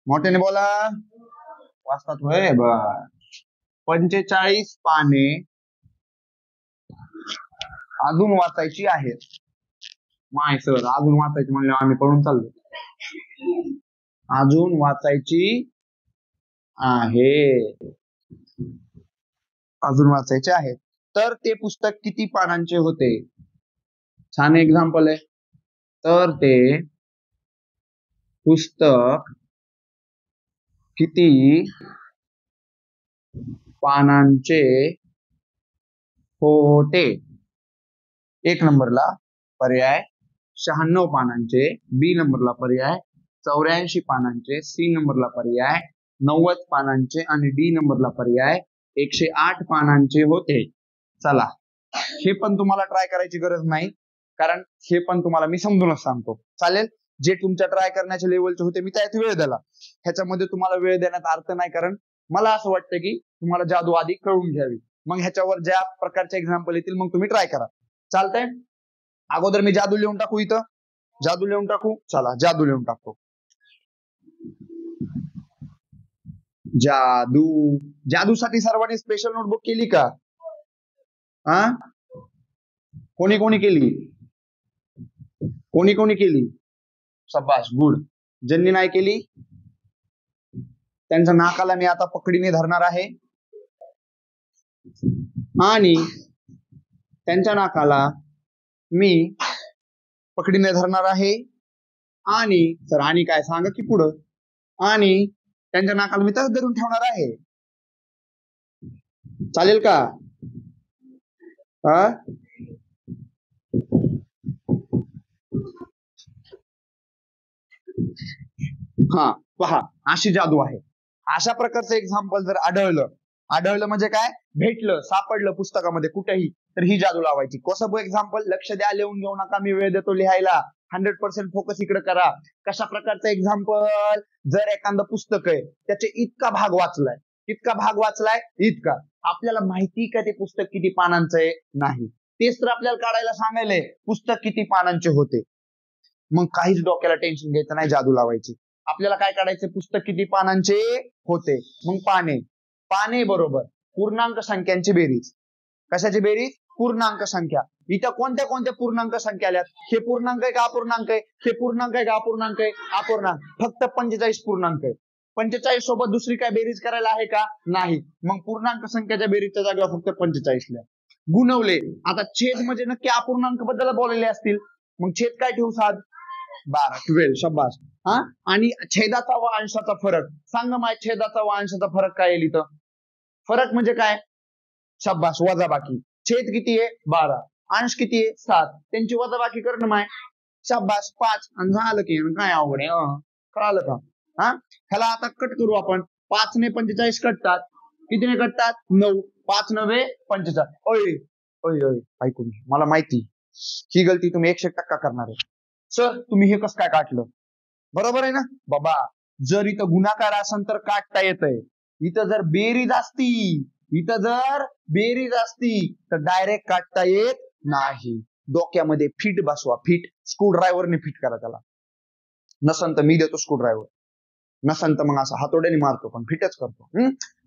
मोठ्याने बोला. वाचतात होय? बर. 45 पाने अजून वाचायची आहेत. माय सर अजून वाचायची म्हणलं आम्ही पळून चाललो. अजून वाचायची आहे. अजून वाचायचे आहेत. तर ते पुस्तक किती पानांचे होते? छान एक्झाम्पल आहे. तर ते पुस्तक किती पानांचे होते? 1 नंबरला पर्याय 96 पानांचे, बी नंबरला पर्याय 84 पानांचे, सी नंबरला पर्याय 90 पानांचे आणि डी नंबरला पर्याय 108 पानांचे होते. चला हे पण तुम्हाला ट्राय करायची गरज नाही, कारण हे पण तुम्हाला मी समजूनच सांगतो. चालेल? जे तुमच्या ट्राय करण्याच्या लेवलचे होते मी त्यात वेळ दिला. ह्याच्यामध्ये तुम्हाला वेळ देण्यात अर्थ नाही, कारण मला असं वाटतं की तुम्हाला जादू आधी कळून घ्यावी, मग ह्याच्यावर ज्या प्रकारचे एक्झाम्पल येतील मग तुम्ही ट्राय करा. चालतंय? अगोदर मी जादू लिहून टाकू. इथं जादू लिहून टाकू. चला जादू लिहून टाकतो. जादू. जादूसाठी सर्वांनी स्पेशल नोटबुक केली का? कोणी कोणी केली? कोणी कोणी केली? शाबास, गुड. ज्यांनी नाही केली त्यांच्या नाकाला मी आता पकडीने धरणार आहे आणि त्यांच्या नाकाला मी पकडीने धरणार आहे आणि सर आणि काय सांगा की पुढं. आणि त्यांच्या नाकाला मी तसं धरून ठेवणार आहे. चालेल का? हा पहा, अशी जादू आहे. अशा प्रकारचं एक्झाम्पल जर आढळलं म्हणजे काय? भेटलं, सापडलं पुस्तकामध्ये कुठेही, तर ही जादू लावायची. कसं एक्झाम्पल? लक्ष द्या, लिहून घेऊ नका, मी वेळ देतो लिहायला. 100% फोकस इकडे करा. कशा प्रकारचं एक्झाम्पल? जर एखादं पुस्तक आहे, त्याचे इतका भाग वाचलाय, इतका आपल्याला माहिती का ते पुस्तक किती पानांचं आहे? नाही. तेच तर आपल्याला काढायला सांगायलंय, पुस्तक किती पानांचे होते. मग काहीच डोक्याला टेन्शन घ्यायचं नाही, जादू लावायची. आपल्याला काय काढायचं? पुस्तक किती पानांचे होते. मग पाने बरोबर पूर्णांक संख्यांची बेरीज. कशाची बेरीज? पूर्णांक संख्या. इथं कोणत्या कोणत्या पूर्णांक संख्या आल्यात? हे पूर्णांक आहे का अपूर्णांक आहे? हे पूर्णांक आहे का अपूर्णांक आहे? अपूर्णांक. फक्त 45 पूर्णांक आहे. 45 सोबत दुसरी काय बेरीज करायला आहे का? नाही. मग पूर्णांक संख्याच्या बेरीजच्या जागेवर फक्त 45 लिहा. गुणवले. आता छेद म्हणजे नक्की अपूर्णांक बद्दल बोललेले असतील, मग छेद काय ठेवू? 7 12 12. शाबास. आणि छेदाचा व अंशाचा फरक सांगा. माझ्या छेदाचा व अंशाचा फरक काय येईल इथं? फरक म्हणजे काय? शाबास, वजाबाकी. छेद किती आहे? 12. अंश किती आहे? 7. त्यांची वजाबाकी करणं माय. शाबास, 5. आणि झालं की काय अवघड आहे? कळालं का? ह्याला आता कट करू आपण. 5 ने 45 कटतात. कितीने कटतात? 9. 5 9 45. ओय ओय ओय, ऐकून मला माहिती ही गलती तुम्ही 100% करणार आहे. सर तुम्ही हे कसं काय काढलं? बरोबर आहे ना बाबा. जर इथं गुणाकार असेल तर काढता येतंय. इथं जर बेरीज असती तर डायरेक्ट काढता येत नाही. डोक्यामध्ये फिट बसवा. फिट स्क्रूड्रायव्हरने फिट करा त्याला. नसन तर मी देतो स्क्रूड्रायव्हर. नसन तर मग असं हातोड्याने मारतो पण फिटच करतो.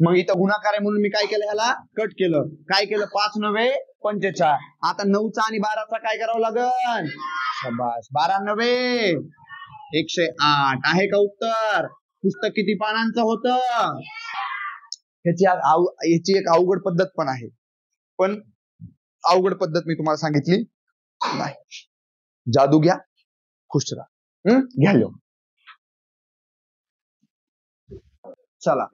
मग इथं गुणाकार आहे म्हणून मी काय केलं, ह्याला कट केलं. काय केलं, 5 9 45. आता 9चा आणि 12चा काय करावं लागल? शाबास. 12 9 108 आहे का उत्तर? पुस्तक किती पानांचं होतं? ह्याची एक अवघड पद्धत पण आहे, पण अवघड पद्धत मी तुम्हाला सांगितली नाही. जादू घ्या, खुश राहा. घ्या लिहून. चला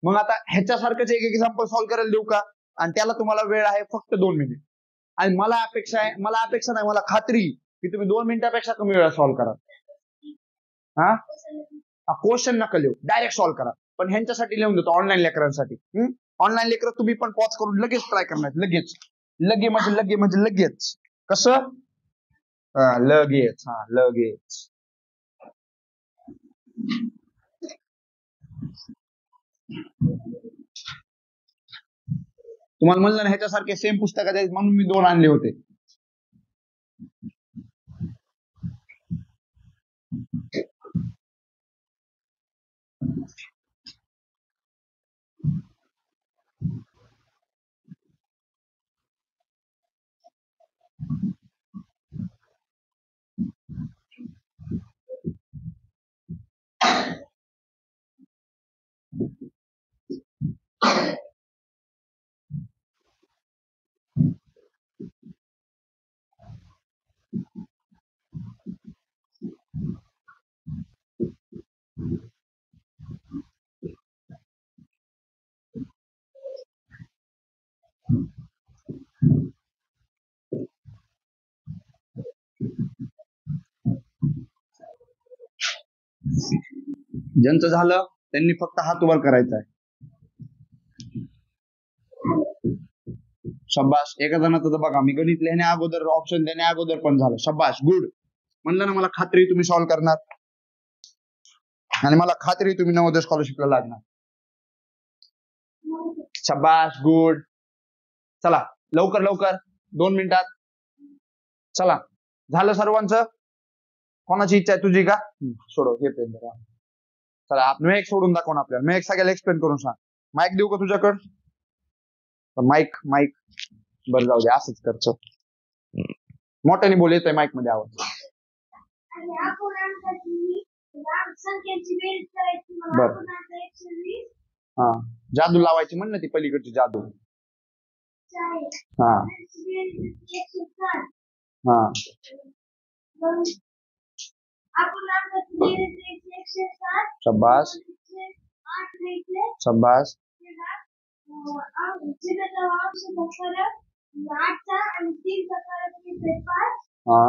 मग आता ह्याच्यासारखंच एक एक्झाम्पल सॉल्व्ह करायला देऊ का? आणि त्याला तुम्हाला वेळ आहे फक्त 2 मिनिट. आणि मला अपेक्षा नाही, मला खात्री की तुम्ही 2 मिनिटापेक्षा कमी वेळा सॉल्व्ह करा. हा क्वेश्चन नका लिहू, डायरेक्ट सॉल्व्ह करा. पण ह्यांच्यासाठी लिहून देतो, ऑनलाईन लेकरांसाठी. ऑनलाईन लेकर तुम्ही पण पॉज करून लगेच ट्राय करणार. लगेच लगेच कसं? लगेच तुम्हाला म्हणलं ना ह्याच्यासारखे सेम पुस्तकात आहेत म्हणून मी 2 आणले होते. ज्यांचं झालं त्यांनी फक्त हात वर करायचा आहे. शब्बाश. एका जणाचं तर बघा, मी गणित लिहिण्या अगोदर ऑप्शन देण्या अगोदर पण झालं. शब्बाश, गुड. म्हणलं ना मला खात्री तुम्ही सॉल्व्ह करणार आणि मला खात्री तुम्ही नवोदय स्कॉलरशिपला लागणार. शब्बाश, गुड. चला लवकर 2 मिनिटात. चला झालं सर्वांचं? कोणाची इच्छा आहे? तुझी का? सोडव हे पेन. चला मेक सोडून दाखवून आपल्याला. मेक सगळ्याला एक्सप्लेन करून सांग. माईक देऊ का तुझ्याकडं? माईक बरं जाऊ दे, असंच करतो. मोठ्याने बोल, येतोय माईक मध्ये आवाज. बर हा, जादू लावायची म्हण ना ती पलीकडची जादू. हा हा शब्बास शब्बास. हा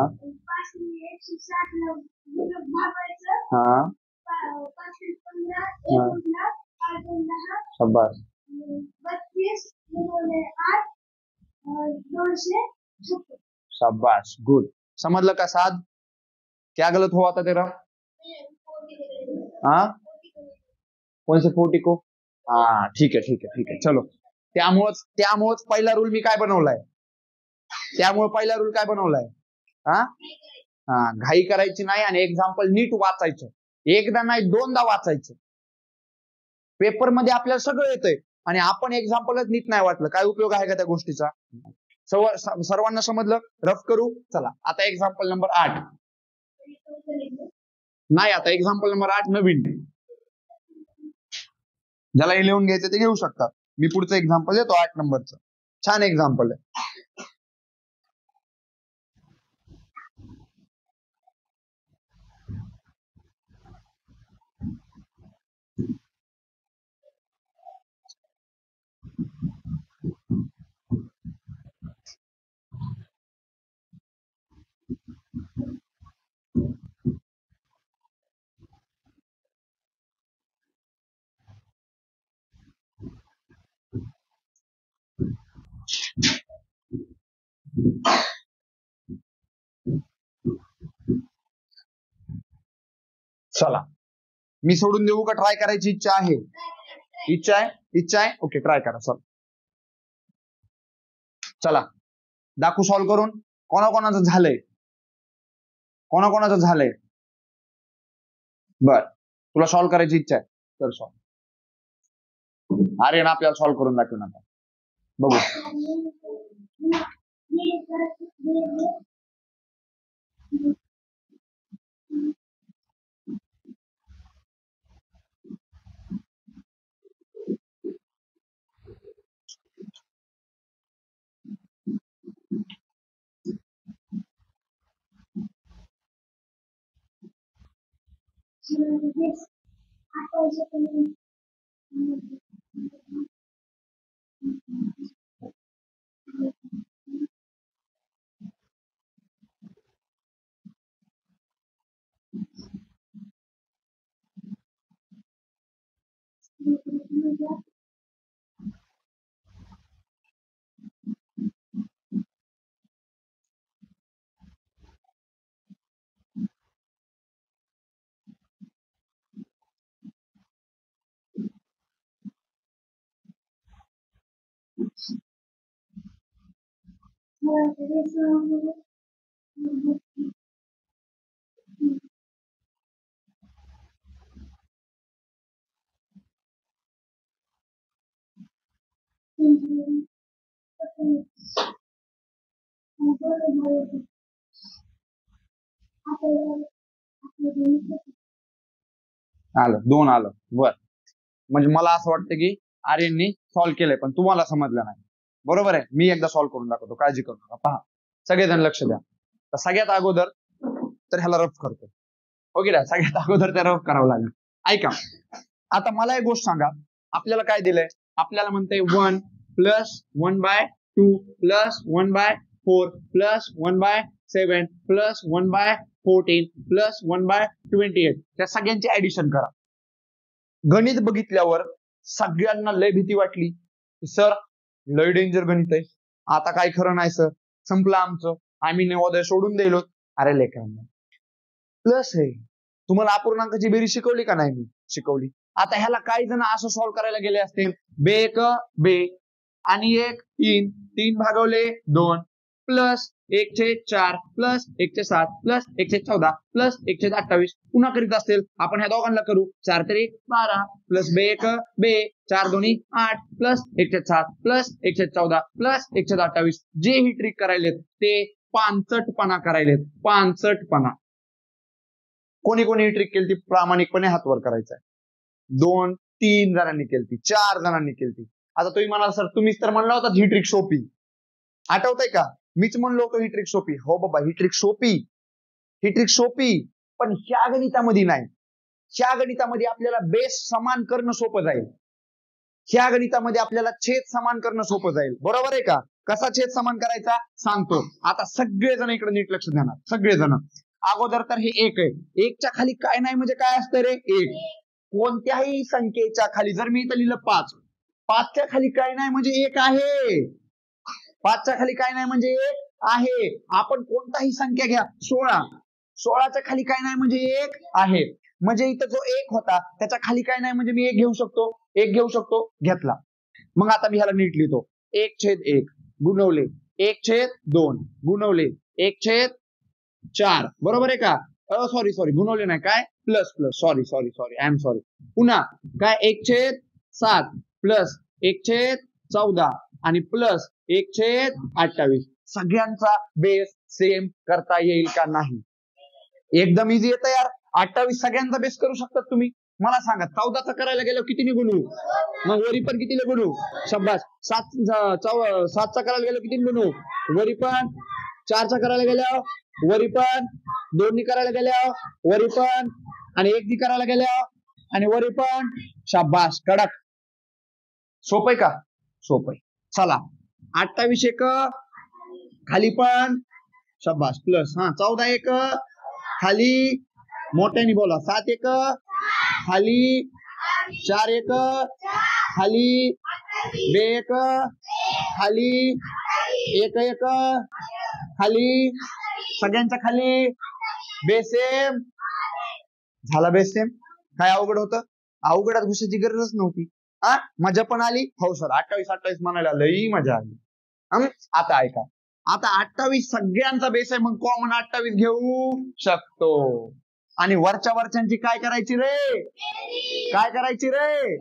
शब्बास. शाबाश, गुड. समझलं का साद? क्या गलत हुआ था तेरा? हाँ कौन से 40 को? हाँ ठीक है चलो. त्यामुळेच पहिला रूल मी काय बनवलाय? पहिला रूल काय बनवलाय? घाई करायची नाही आणि एक्झाम्पल नीट वाचायचं. एकदा नाही 2दा वाचायचं. पेपर मध्ये आपल्याला सगळं येतंय आणि आपण एक्झाम्पलच नीट नाही वाटलं, काय उपयोग आहे का त्या गोष्टीचा? सर्वांना समजलं? रफ करू. चला आता एक्झाम्पल नंबर 8. नाही आता एक्झाम्पल नंबर 8 नवीन. ज्याला हे लिहून घ्यायचं ते घेऊ शकता. मी पुढचं एक्झाम्पल देतो 8 नंबरचं. छान एक्झाम्पल आहे. चला मी सोडून देऊ का ट्राय करायची इच्छा आहे? इच्छा आहे ओके ट्राय करा. चला दाखवू सॉल्व्ह करून. कोणाकोणाचं झालंय बर तुला सॉल्व्ह करायची इच्छा आहे तर सॉल्व्ह. आर्यन आपल्याला सॉल्व्ह करून दाखवून आता बघू. आलं 2 आलं बर. म्हणजे मला असं वाटतं की आर्यननी सॉल्व्ह केलंय पण तुम्हाला समजलं नाही. बरोबर आहे. मी एकदा सॉल्व्ह करून दाखवतो काळजी करू नका. पहा सगळेजण लक्ष द्या. तर सगळ्यात अगोदर तर ह्याला रफ करतो. ओके ना सगळ्यात अगोदर त्या रफ करावं लागेल. ऐका आता मला एक गोष्ट सांगा. आपल्याला काय दिलंय? आपल्याला म्हणतंय 1 plus 1/2 plus 1/4 plus 1/7 plus 1/14 plus 1/28 त्या सगळ्यांची ऍडिशन करा. गणित बघितल्यावर सगळ्यांना लय भीती वाटली सर लय डेंजर गणित आहे, आता काय खरं नाही सर, संपलं आमचं, आम्ही नवोदय सोडून दिलो. अरे लेकरांना प्लस आहे. तुम्हाला अपूर्णांकाची बेरीज शिकवली का नाही? मी शिकवली. आता ह्याला काही जण असं सॉल्व्ह करायला गेले असतील. बे एक बे आणि 1 3 भागवले 2 प्लस 1/4 प्लस 1/7 प्लस 1/14 प्लस 1/28 पुन्हा करीत असतील. आपण ह्या दोघांना करू. 4 तरी 12 प्लस बे 1 बे 4 दोन्ही 8 प्लस 1/7 प्लस 1/14 प्लस 1/28 जे ही ट्रिक करायलेत ते पानचटपणा करायलेत. पानचटपणा. कोणी कोणी ही ट्रिक केली? प्रामाणिकपणे हातवर करायचा. 2-3 जणांनी केली, 4 जणांनी केली. आता तुम्ही म्हणाल सर तुम्हीच तर म्हणला होता ही ट्रिक सोपी. आठवतंय का? मीच म्हणलो होतो ही ट्रिक सोपी. हो बाबा ही ट्रिक सोपी पण ह्या गणितामध्ये नाही. ह्या गणितामध्ये आपल्याला बेस समान करणं सोपं जाईल. ह्या गणितामध्ये आपल्याला छेद समान करणं सोपं जाईल. बरोबर आहे का? कसा छेद समान करायचा सांगतो. आता सगळेजण इकडे नीट लक्ष देणार. सगळेजण. अगोदर तर हे 1 आहे. 1च्या खाली काय नाही म्हणजे काय असतं रे? 1. कोणत्याही संख्येच्या खाली जर मी इथं लिहिलं 5, 5च्या खाली काय नाही म्हणजे 1 आहे. 5च्या खाली काय नाही म्हणजे 1 आहे. आपण कोणताही संख्या घ्या. 16च्या खाली काय नाही म्हणजे 1 आहे. म्हणजे इथं जो 1 होता त्याच्या खाली काय नाही म्हणजे मी 1 घेऊ शकतो. घेतला. मग आता मी ह्याला नीट लिहितो. 1/1 गुणवले 1/2 गुणवले 1/4 बरोबर आहे का? सॉरी गुणवले नाही काय plus sorry I am sorry. पुन्हा काय 1/7 प्लस 1/14 आणि प्लस 1/28 सगळ्यांचा बेस सेम करता येईल का नाही? एकदम इझी येतं यार. 28 सगळ्यांचा बेस करू शकतात तुम्ही. मला सांगा 14चा करायला गेलो कितीने गुणू? मग वरी पण कितीने गुणू? शाबास. 7चा करायला गेलो कितीने गुणू? वरी पण. 4चा करायला गेल्यावर वरी पण. 2 करायला गेल्यावर वरी पण. आणि 1 करायला गेल्यावर आणि वरी पण. शाबास कडक. सोपं का? सोपं. चला 28 1 खाली पण. शाबास प्लस. 14 1 खाली मोठ्याने बोला. 7 1 खाली. 4 1 खाली. 2 1 खाली. 1 1 खाली. सगळ्यांच्या खाली बेसेम झाला बेस सेम. काय अवघड होतं? अवघडात घुसायची गरजच नव्हती. हा, मजा पण आली. हो सर 28 म्हणायला लई मजा आली. आता ऐका, आता 28 सगळ्यांचा बेस आहे, मग कॉमन 28 घेऊ शकतो. आणि वरच्या वरच्यांची काय करायची रे? काय करायची रे?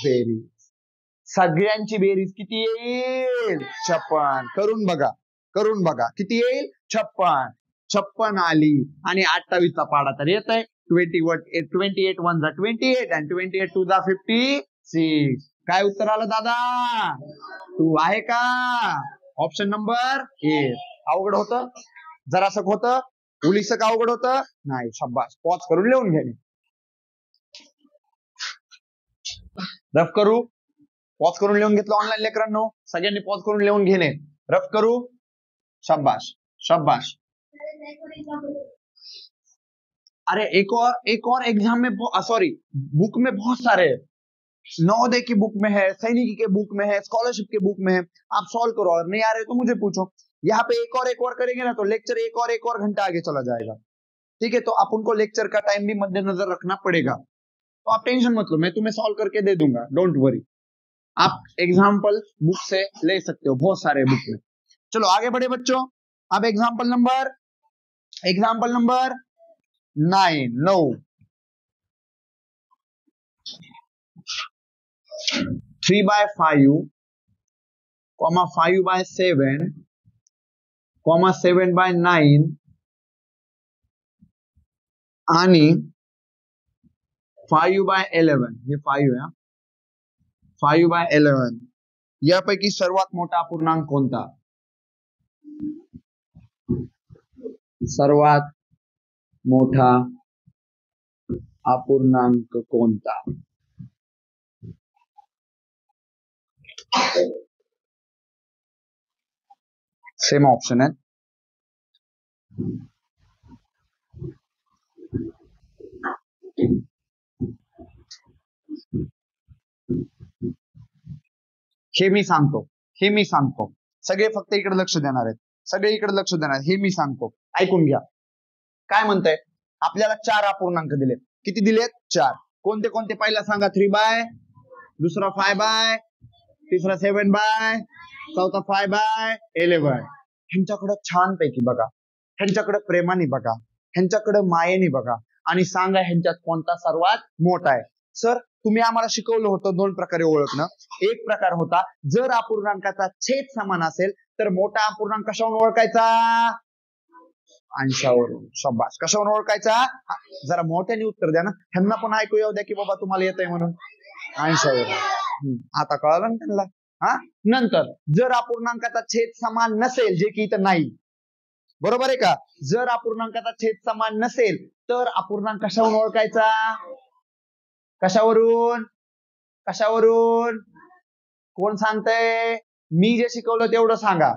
बेरीज. सगळ्यांची बेरीज किती येईल? 56. करून बघा, करून बघा. किती येईल? 56. 56 आली. आणि 28 चा पाडा तर येत आहे. 28 1 जा 28 and 28 2 जा 56. काय उत्तर आलं दादा? 2 आहे का? Option number 8. अवघड होतं? जरासं होतं? उलीस का अवघड होतं? नाही. शाबास. पॉज करून लिहून घेणे. रफ करू. पॉज करून लिहून घेतलं ऑनलाईन लेकरांनो. सगळ्यांनी पॉज करून लिहून घेणे. रफ करू. शाबाश शाबाश. अरे एक और एग्जाम में, सॉरी बुक में बहुत सारे है. नवोदय की बुक में है, सैनिकी के बुक में है, स्कॉलरशिप के बुक में है. आप सॉल्व करो और नहीं आ रहे तो मुझे पूछो. यहाँ पे एक और करेंगे ना तो लेक्चर एक और घंटा आगे चला जाएगा. ठीक है, तो अपन को लेक्चर का टाइम भी मद्देनजर रखना पड़ेगा. तो आप टेंशन मत लो, मैं तुम्हें सॉल्व करके दे दूंगा. डोंट वरी. आप एग्जाम्पल बुक से ले सकते हो, बहुत सारे बुक में. चलो आगे बढ़े बच्चों. अब एग्जाम्पल नंबर 9. 3/5, 5/7, 7/9 आणि 5/11. हे 5 आहे. 5/11 यापैकी सर्वात मोठा अपूर्णांक कोणता? सर्वात मोठा अपूर्णांक कोणता? सेम ऑप्शन है. हे मी सांगतो. सगळे फक्त इकडे लक्ष देणार आहेत. सगळे इकडे लक्ष देणार. हे मी सांगतो, ऐकून घ्या. काय म्हणताय? आपल्याला 4 अपूर्णांक दिलेत. किती दिलेत? 4. कोणते कोणते? पहिला सांगा. 3/, दुसरा 5/, तिसरा 7/, चौथा 5/11. ह्यांच्याकडे छानपैकी बघा, ह्यांच्याकडे प्रेमाने बघा, ह्यांच्याकडे मायेने बघा आणि सांगा ह्यांच्यात कोणता सर्वात मोठा आहे. सर तुम्ही आम्हाला शिकवलं होतं 2 प्रकारे ओळखणं. एक प्रकार होता, जर अपूर्णांकाचा छेद समान असेल तर मोठा अपूर्णांक कशावरून ओळखायचा? अंशावरून. शाबास. कशावरून ओळखायचा? जरा मोठ्याने उत्तर द्या ना, ह्यांना पण ऐकू येऊ द्या की बाबा तुम्हाला येतंय म्हणून. अंशावरून. आता कळलं ना त्यांना? हा. नंतर जर अपूर्णांकाचा छेद समान नसेल, जे की इथं नाही, बरोबर आहे का? जर अपूर्णांकाचा छेद समान नसेल तर अपूर्णांक कशावरून ओळखायचा? कशावरून? कोण सांगतंय? मी जे शिकवलं तेवढं सांगा.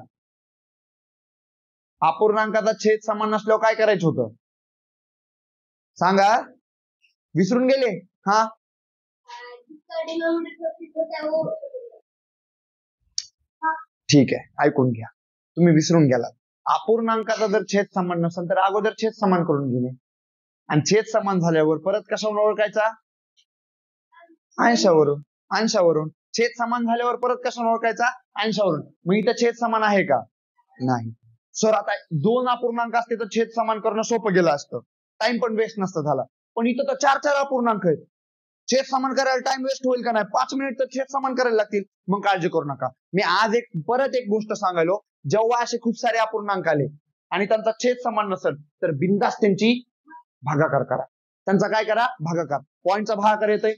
अपूर्णांकाचा छेद समान नसल्यावर काय करायचं होतं? सांगा. विसरून गेले? हा. ठीक आहे, ऐकून घ्या. तुम्ही विसरून गेलात. अपूर्णांकाचा जर छेद समान नसेल तर अगोदर छेद समान करून घेणे आणि छेद समान झाल्यावर परत कशावरून ओळखायचा? अंशावरून. छेद समान झाल्यावर परत कशावरून ओळखायचा? अंशावरून. मग इथं छेद समान आहे का? नाही. सर आता 2 अपूर्णांक असते तर छेद समान करणं सोपं गेलं असतं, टाइम पण वेस्ट नसतं झाला. पण इथं तर 4 अपूर्णांक आहेत. छेद समान करायला टाइम वेस्ट होईल का नाही? 5 मिनिट तर छेद समान करायला लागतील. मग काळजी करू नका. मी आज परत एक गोष्ट सांगायलो, जेव्हा असे खूप सारे अपूर्णांक आले आणि त्यांचा छेद समान नसेल तर बिनधास्त त्यांची भागाकार करा. त्यांचा काय करा? भागाकार. पॉईंटचा भागाकार येतोय,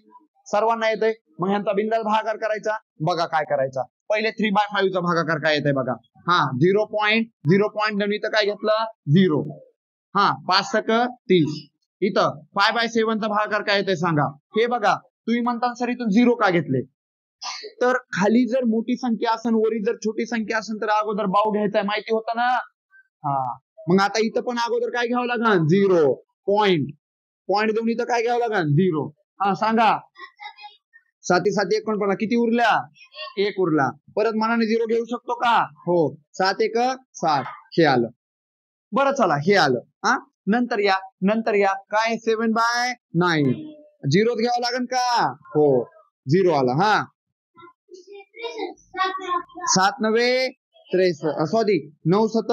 सर्वांना येतोय. मग ह्यांचा बिनधास्त भागाकार करायचा. बघा काय करायचा. पहिले 3/5 चा भागाकार काय येतंय बघा. हा 0.0 देऊन इथं काय घेतलं? 0. हा 5 सक 30. इथं 5/7 चा भागाकार काय येतंय सांगा. हे बघा, तुम्ही म्हणता सर इथून 0 का घेतले? तर खाली जर मोठी संख्या असेल, वरी जर छोटी संख्या असेल तर अगोदर बाऊ घ्यायचा, माहिती होतं ना? हा. मग आता इथं पण अगोदर काय घ्यावं लागेल? 0. पॉइंट देऊन इथं काय घ्यावं लागेल? 0. हा सांगा. 7 7 49 किती उरल्या? 1 उरला. परत मनाने 0 घेऊ शकतो का? हो. 7 1 7. हे आलं. बरं चला, हे आलं. हा नंतर या काय 7/9 झिरोच घ्यावं लागेल का हो 0 आला हा 7×9 = 63 सॉरी 9×7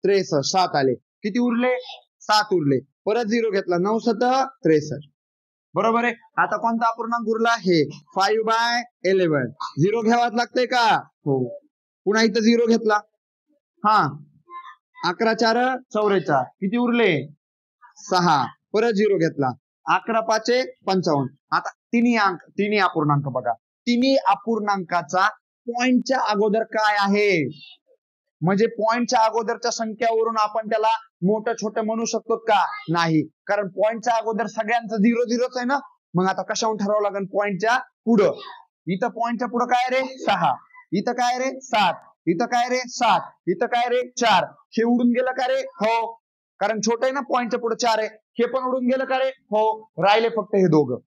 = 63 7 आले किती उरले 7 उरले परत 0 घेतला 9×7 = 63 बरोबर आहे आता कोणता अपूर्णांक उरला हे 5/11 0 घ्यावाच लागतंय का हो पुन्हा इथं 0 घेतला हा 11×4 = 44 किती उरले 6 परत 0 घेतला 11×5 = 55 आता तिन्ही अपूर्णांक बघा तिन्ही अपूर्णांकाचा पॉइंटच्या अगोदर काय आहे म्हणजे पॉइंटच्या अगोदरच्या संख्यावरून आपण त्याला मोठं छोटं म्हणू शकतो का नाही कारण पॉइंटच्या अगोदर सगळ्यांचं 0-0च आहे ना मग आता कशावरून ठरवावं लागेल पॉइंटच्या पुढं इथं पॉइंटच्या पुढं काय रे 6 इथं काय रे 7 इथं काय रे 7 इथं काय रे 4 हे उडून गेलं का रे हो कारण छोटं आहे ना पॉइंटच्या पुढे 4 आहे हे पण उडून गेलं का रे हो राहिले फक्त हे दोघं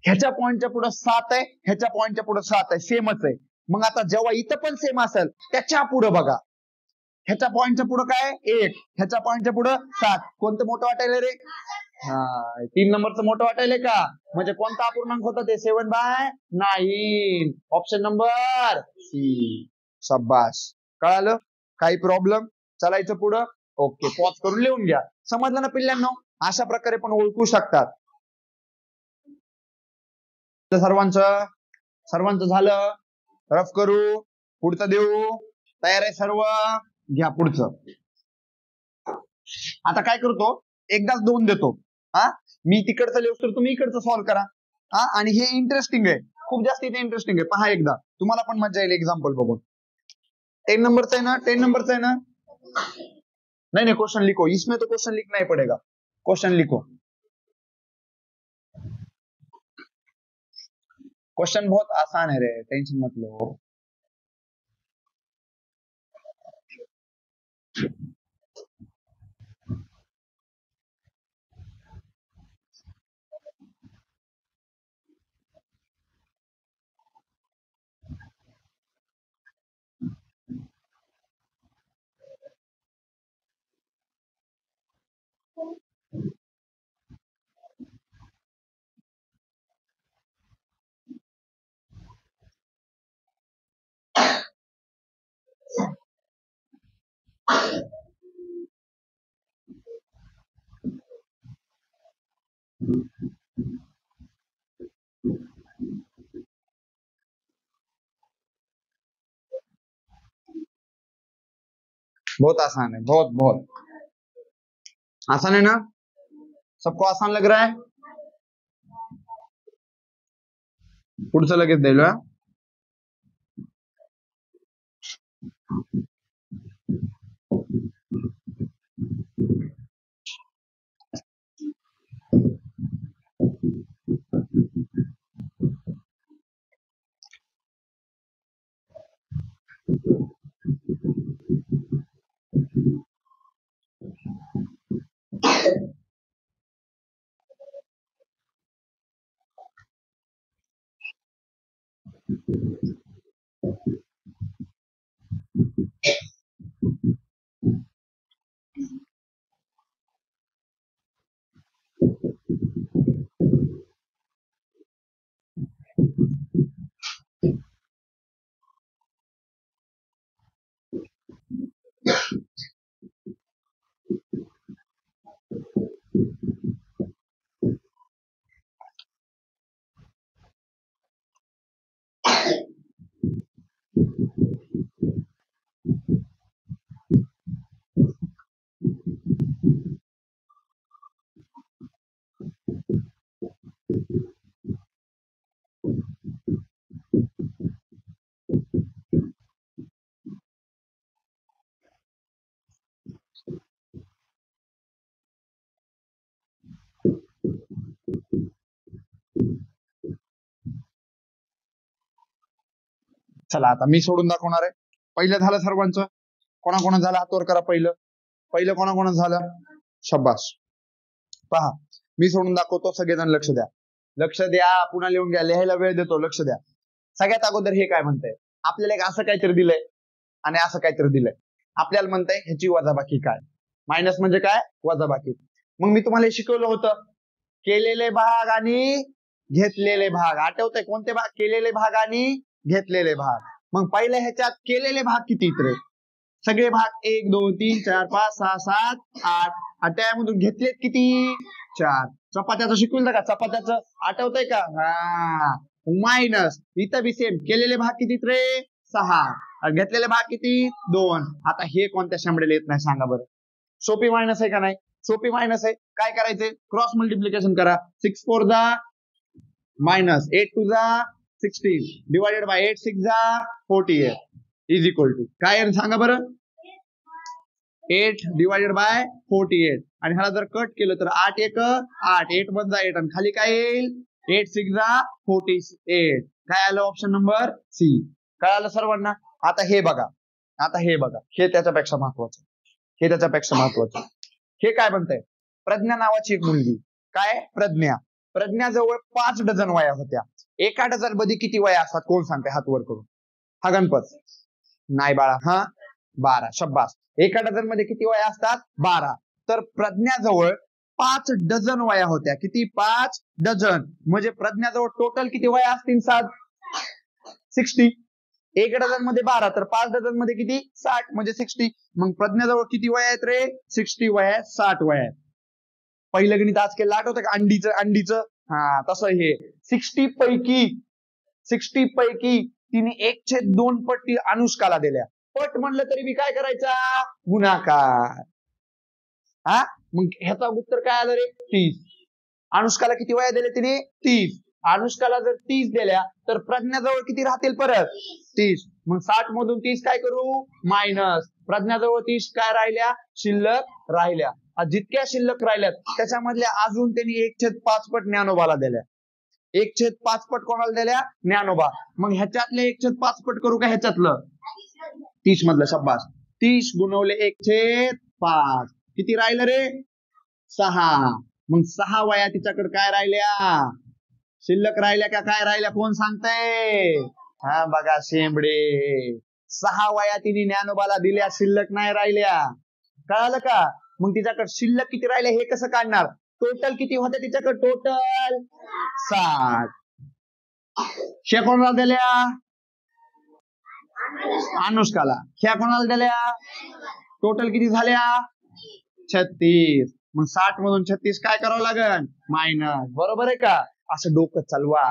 ह्याच्या पॉइंटच्या पुढे 7 आहे ह्याच्या पॉइंटच्या पुढे 7 आहे सेमच आहे मग आता जेव्हा इथं पण सेम असेल त्याच्या पुढे बघा ह्याच्या पॉइंटच्या पुढे काय 1 ह्याच्या पॉइंटच्या पुढे 7 कोणतं मोठं वाटायला रे हा 3 नंबरचं मोठं वाटायलंय का म्हणजे कोणता अपूर्णांक होता ते 7/9 ऑप्शन नंबर सी शाबास कळालं काही प्रॉब्लेम चालायचं पुढं ओके पॉज करून लिहून घ्या समजलं ना पिल्लांनो अशा प्रकारे पण ओळखू शकतात सर्वांचं झालं रफ करू पुढचं देऊ तयार आहे सर्व घ्या पुढचं आता काय करतो एकदाच 2 देतो हा मी तिकडचं लिहू तर तुम्ही इकडचं सॉल्व्ह करा हा आणि हे इंटरेस्टिंग आहे खूप जास्त इथे इंटरेस्टिंग आहे पहा एकदा तुम्हाला पण मजा येईल एक्झाम्पल बघून 10 नंबरचं आहे ना 10 नंबरचं आहे ना नहीं क्वेश्चन लिखो इसमें तो क्वेश्चन लिखना ही पड़ेगा क्वेश्चन लिखो क्वेश्चन बहुत आसान है रे टेंशन मत लो बहुत आसान है बहुत बहुत आसान है ना सबको आसान लग रहा है पुढचं लगेच द्यायला चला आता मी सोडून दाखवणार आहे पहिलं झालं सर्वांचं कोणाकोणा झालं हात वर करा पहिलं कोणाकोणा झालं शब्बास पहा मी सोडून दाखवतो सगळेजण लक्ष द्या पुन्हा लिहून घ्या लिहायला वेळ देतो लक्ष द्या सगळ्यात अगोदर हे काय म्हणतंय आपल्याला एक असं काहीतरी दिलंय आणि असं काहीतरी दिलंय आपल्याला म्हणतंय ह्याची वजाबाकी काय मायनस म्हणजे काय? वजाबाकी. मग मी तुम्हाला हे शिकवलं होतं, केलेले भाग आणि घेतलेले भाग. आठवतंय कोणते भाग? केलेले भाग आणि घेतलेले भाग. मग पहिल्या ह्याच्यात केलेले भाग किती रे? सगळे भाग 1 2 3 4 5 6 7 8. त्यामधून घेतलेत किती? 4. चपात्याचं शिकवलं का? चपात्याचं आठवतंय का? हा, मायनस. इथं बी सेम. केलेले भाग किती रे? 6. घेतलेले भाग किती? 2. आता हे कोणत्या शांबडेला येत नाही सांगा बरं? सोपी मायनस आहे का नाही? सोपी मायनस आहे. काय करायचंय? क्रॉस मल्टिप्लिकेशन करा. 6 4 जा मायनस 8 2 जा 16 डिवायडेड बाय 8 6 जा 48 इज इक्वल टू काय आहे सांगा बरं? 8 डिवायडेड बाय 48. आणि ह्याला जर कट केलं तर 8 1 8 8 1 8 आणि खाली काय येईल? 8 6 जा 48. काय आलं? Option number C. काय आलं सर्वांना? आता हे बघा, हे त्याच्यापेक्षा महत्वाचं. हे काय म्हणतंय? प्रज्ञा नावाची एक मुलगी. काय? प्रज्ञाजवळ 5 डझन वया होत्या. एका डझन मध्ये किती वया असतात? कोण सांगते? हात वर करून. हा गणपत. नाही बाळा. हा 12. शब्बास. एका डझन मध्ये किती वया असतात? 12. तर प्रज्ञाजवळ 5 डझन वया होत्या. किती? 5 डझन. म्हणजे प्रज्ञाजवळ टोटल किती वया असतील? 60. एक डझन मध्ये 12 तर 5 डझन मध्ये किती? 60 म्हणजे 60. मग प्रज्ञाजवळ किती वया आहेत रे? 60 वया. 60 वया. पहिलं गणित आज केलं आठवतं का? अंडीचं. हा, तसं हे 60 पैकी तिने 1/2 पट अनुष्काला दिल्या. पट म्हणलं तरी मी काय करायचा? गुणाकार. हा, मग ह्याचा उत्तर काय आलं रे? 30. अनुष्काला किती वया दिल्या तिने? 30. अनुष्काला जर 30 दिल्या तर प्रज्ञाजवळ किती राहतील परत? 30. मग 60 मधून 30 काय करू? मायनस. प्रज्ञाजवळ 30 काय राहिल्या? शिल्लक राहिल्या. जितक्या शिल्लक राहिल्यात त्याच्यामधल्या अजून त्यांनी 1/5 पट ज्ञानोबाला दिल्या. 1/5 पट कोणाला दिल्या? ज्ञानोबा. मग ह्याच्यातले 1/5 पट करू का ह्याच्यातलं? 30 मधलं. शब्बास. 30 गुणवले 1/5 किती राहिलं रे? 6. मग 6 वया तिच्याकडे काय राहिल्या? शिल्लक राहिल्या का काय राहिल्या? कोण सांगताय? हा बघा शेंबडे. 6 वया तिने ज्ञानोबाला दिल्या, शिल्लक नाही राहिल्या. कळालं का? मग तिच्याकडे शिल्लक किती राहिले हे कसं काढणार? टोटल किती होते तिच्याकडे? टोटल 60. ह्या कोणाला दिल्या? अनुष्काला. ह्या कोणाला दिल्या? टोटल किती झाल्या? 36. मग 60 मधून 36 काय करावं लागेल? मायनस. बरोबर आहे का? असं डोकं चालवा.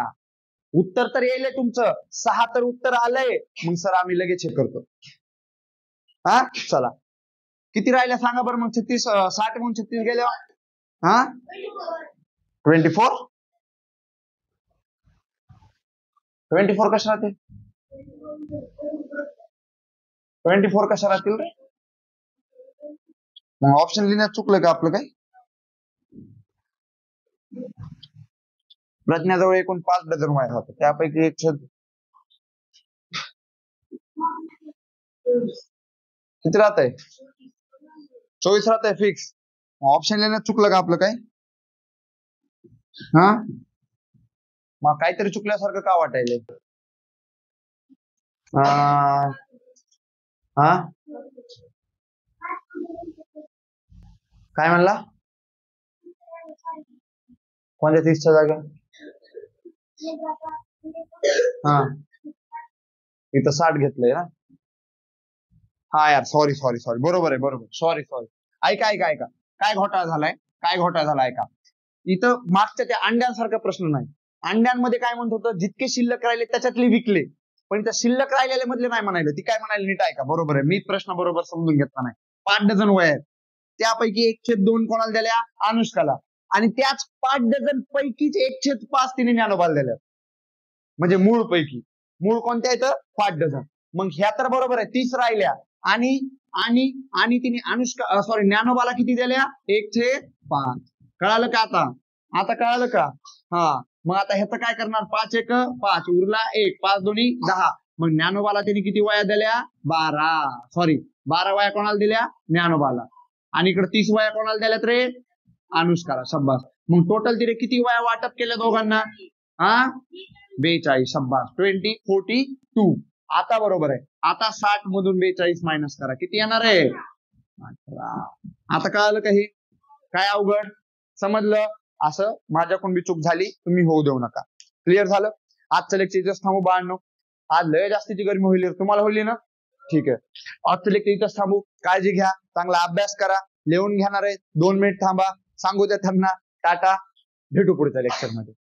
उत्तर तर येईल तुमचं. 6 तर उत्तर आलंय. मग सर आम्ही लगेच हे करतो. हा चला. किती राहिल्या सांगा बरं मग? 36 60 म्हणून 36 गेल्या. हा 24. 24 कशा राहतील? 24 कशा राहतील रे? मग ऑप्शन लिहिण्यात चुकलं का आपलं? काय प्रज्ञाजवळ एकूण 5 डझन वया होतं. त्यापैकी 1 किती राहत आहे? 24 राहत आहे फिक्स. ऑप्शन लिहिण्यात चुकलं का आपलं? काय हा मग काहीतरी चुकल्यासारखं का वाटायलंय? हा काय म्हणला? कोणत्या 30च्या जागा? हा इथं 60 घेतलंय ना. हा यार सॉरी. बरोबर आहे. सॉरी. ऐका. काय घोटाळा झालाय? ऐका. इथं मागच्या त्या अंड्यांसारखा प्रश्न नाही. अंड्यांमध्ये काय म्हणत होतं? जितके शिल्लक राहिले त्याच्यातले विकले. पण त्या शिल्लक राहिलेल्या मधले नाही म्हणायला. ती काय म्हणायला? नीट ऐका. बरोबर आहे. मी प्रश्न बरोबर समजून घेतला नाही. 5 डझन वया आहेत. त्यापैकी 1/2 कोणाला दिल्या? अनुष्काला. आणि त्याच 5 डझन पैकीच 1/5 तिने ज्ञानोबाला दिल्या. म्हणजे मूळ पैकी. मूळ कोणत्या आहेत? 5 डझन. मग ह्या तर बरोबर आहे. 30 राहिल्या. आणि तिने ज्ञानोबाला किती दिल्या? 1/5. कळालं का आता कळालं का? हा मग आता ह्याचं काय करणार? 5 1 5 उरला 1 5 2 10. मग ज्ञानोबाला तिने किती वया दिल्या? 12 वया कोणाला दिल्या? ज्ञानोबाला. आणि इकडे 30 वया कोणाला दिल्यात रे? अनुष्काला. शब्बास. मग टोटल तिने किती वया वाटप केल्या दोघांना? 42. शब्बास. 20 42. आता बरोबर आहे. आता 60 मधून 42 मायनस करा. किती येणार आहे? आता कळालं काही काय अवघड समजलं असं माझ्याकडून बी चूक झाली तुम्ही होऊ देऊ नका. क्लिअर झालं. आजचं लेक्चर इथंच थांबू बाळांनो. आज लय जास्तीची गरमी होईल तुम्हाला होईल ना. ठीक आहे आजचं लेक्चर इथंच थांबू. काळजी घ्या चांगला अभ्यास करा. लिहून घेणार आहे 2 मिनिट थांबा. सांगू द्या त्यांना टाटा. भेटू पुढच्या लेक्चर मध्ये.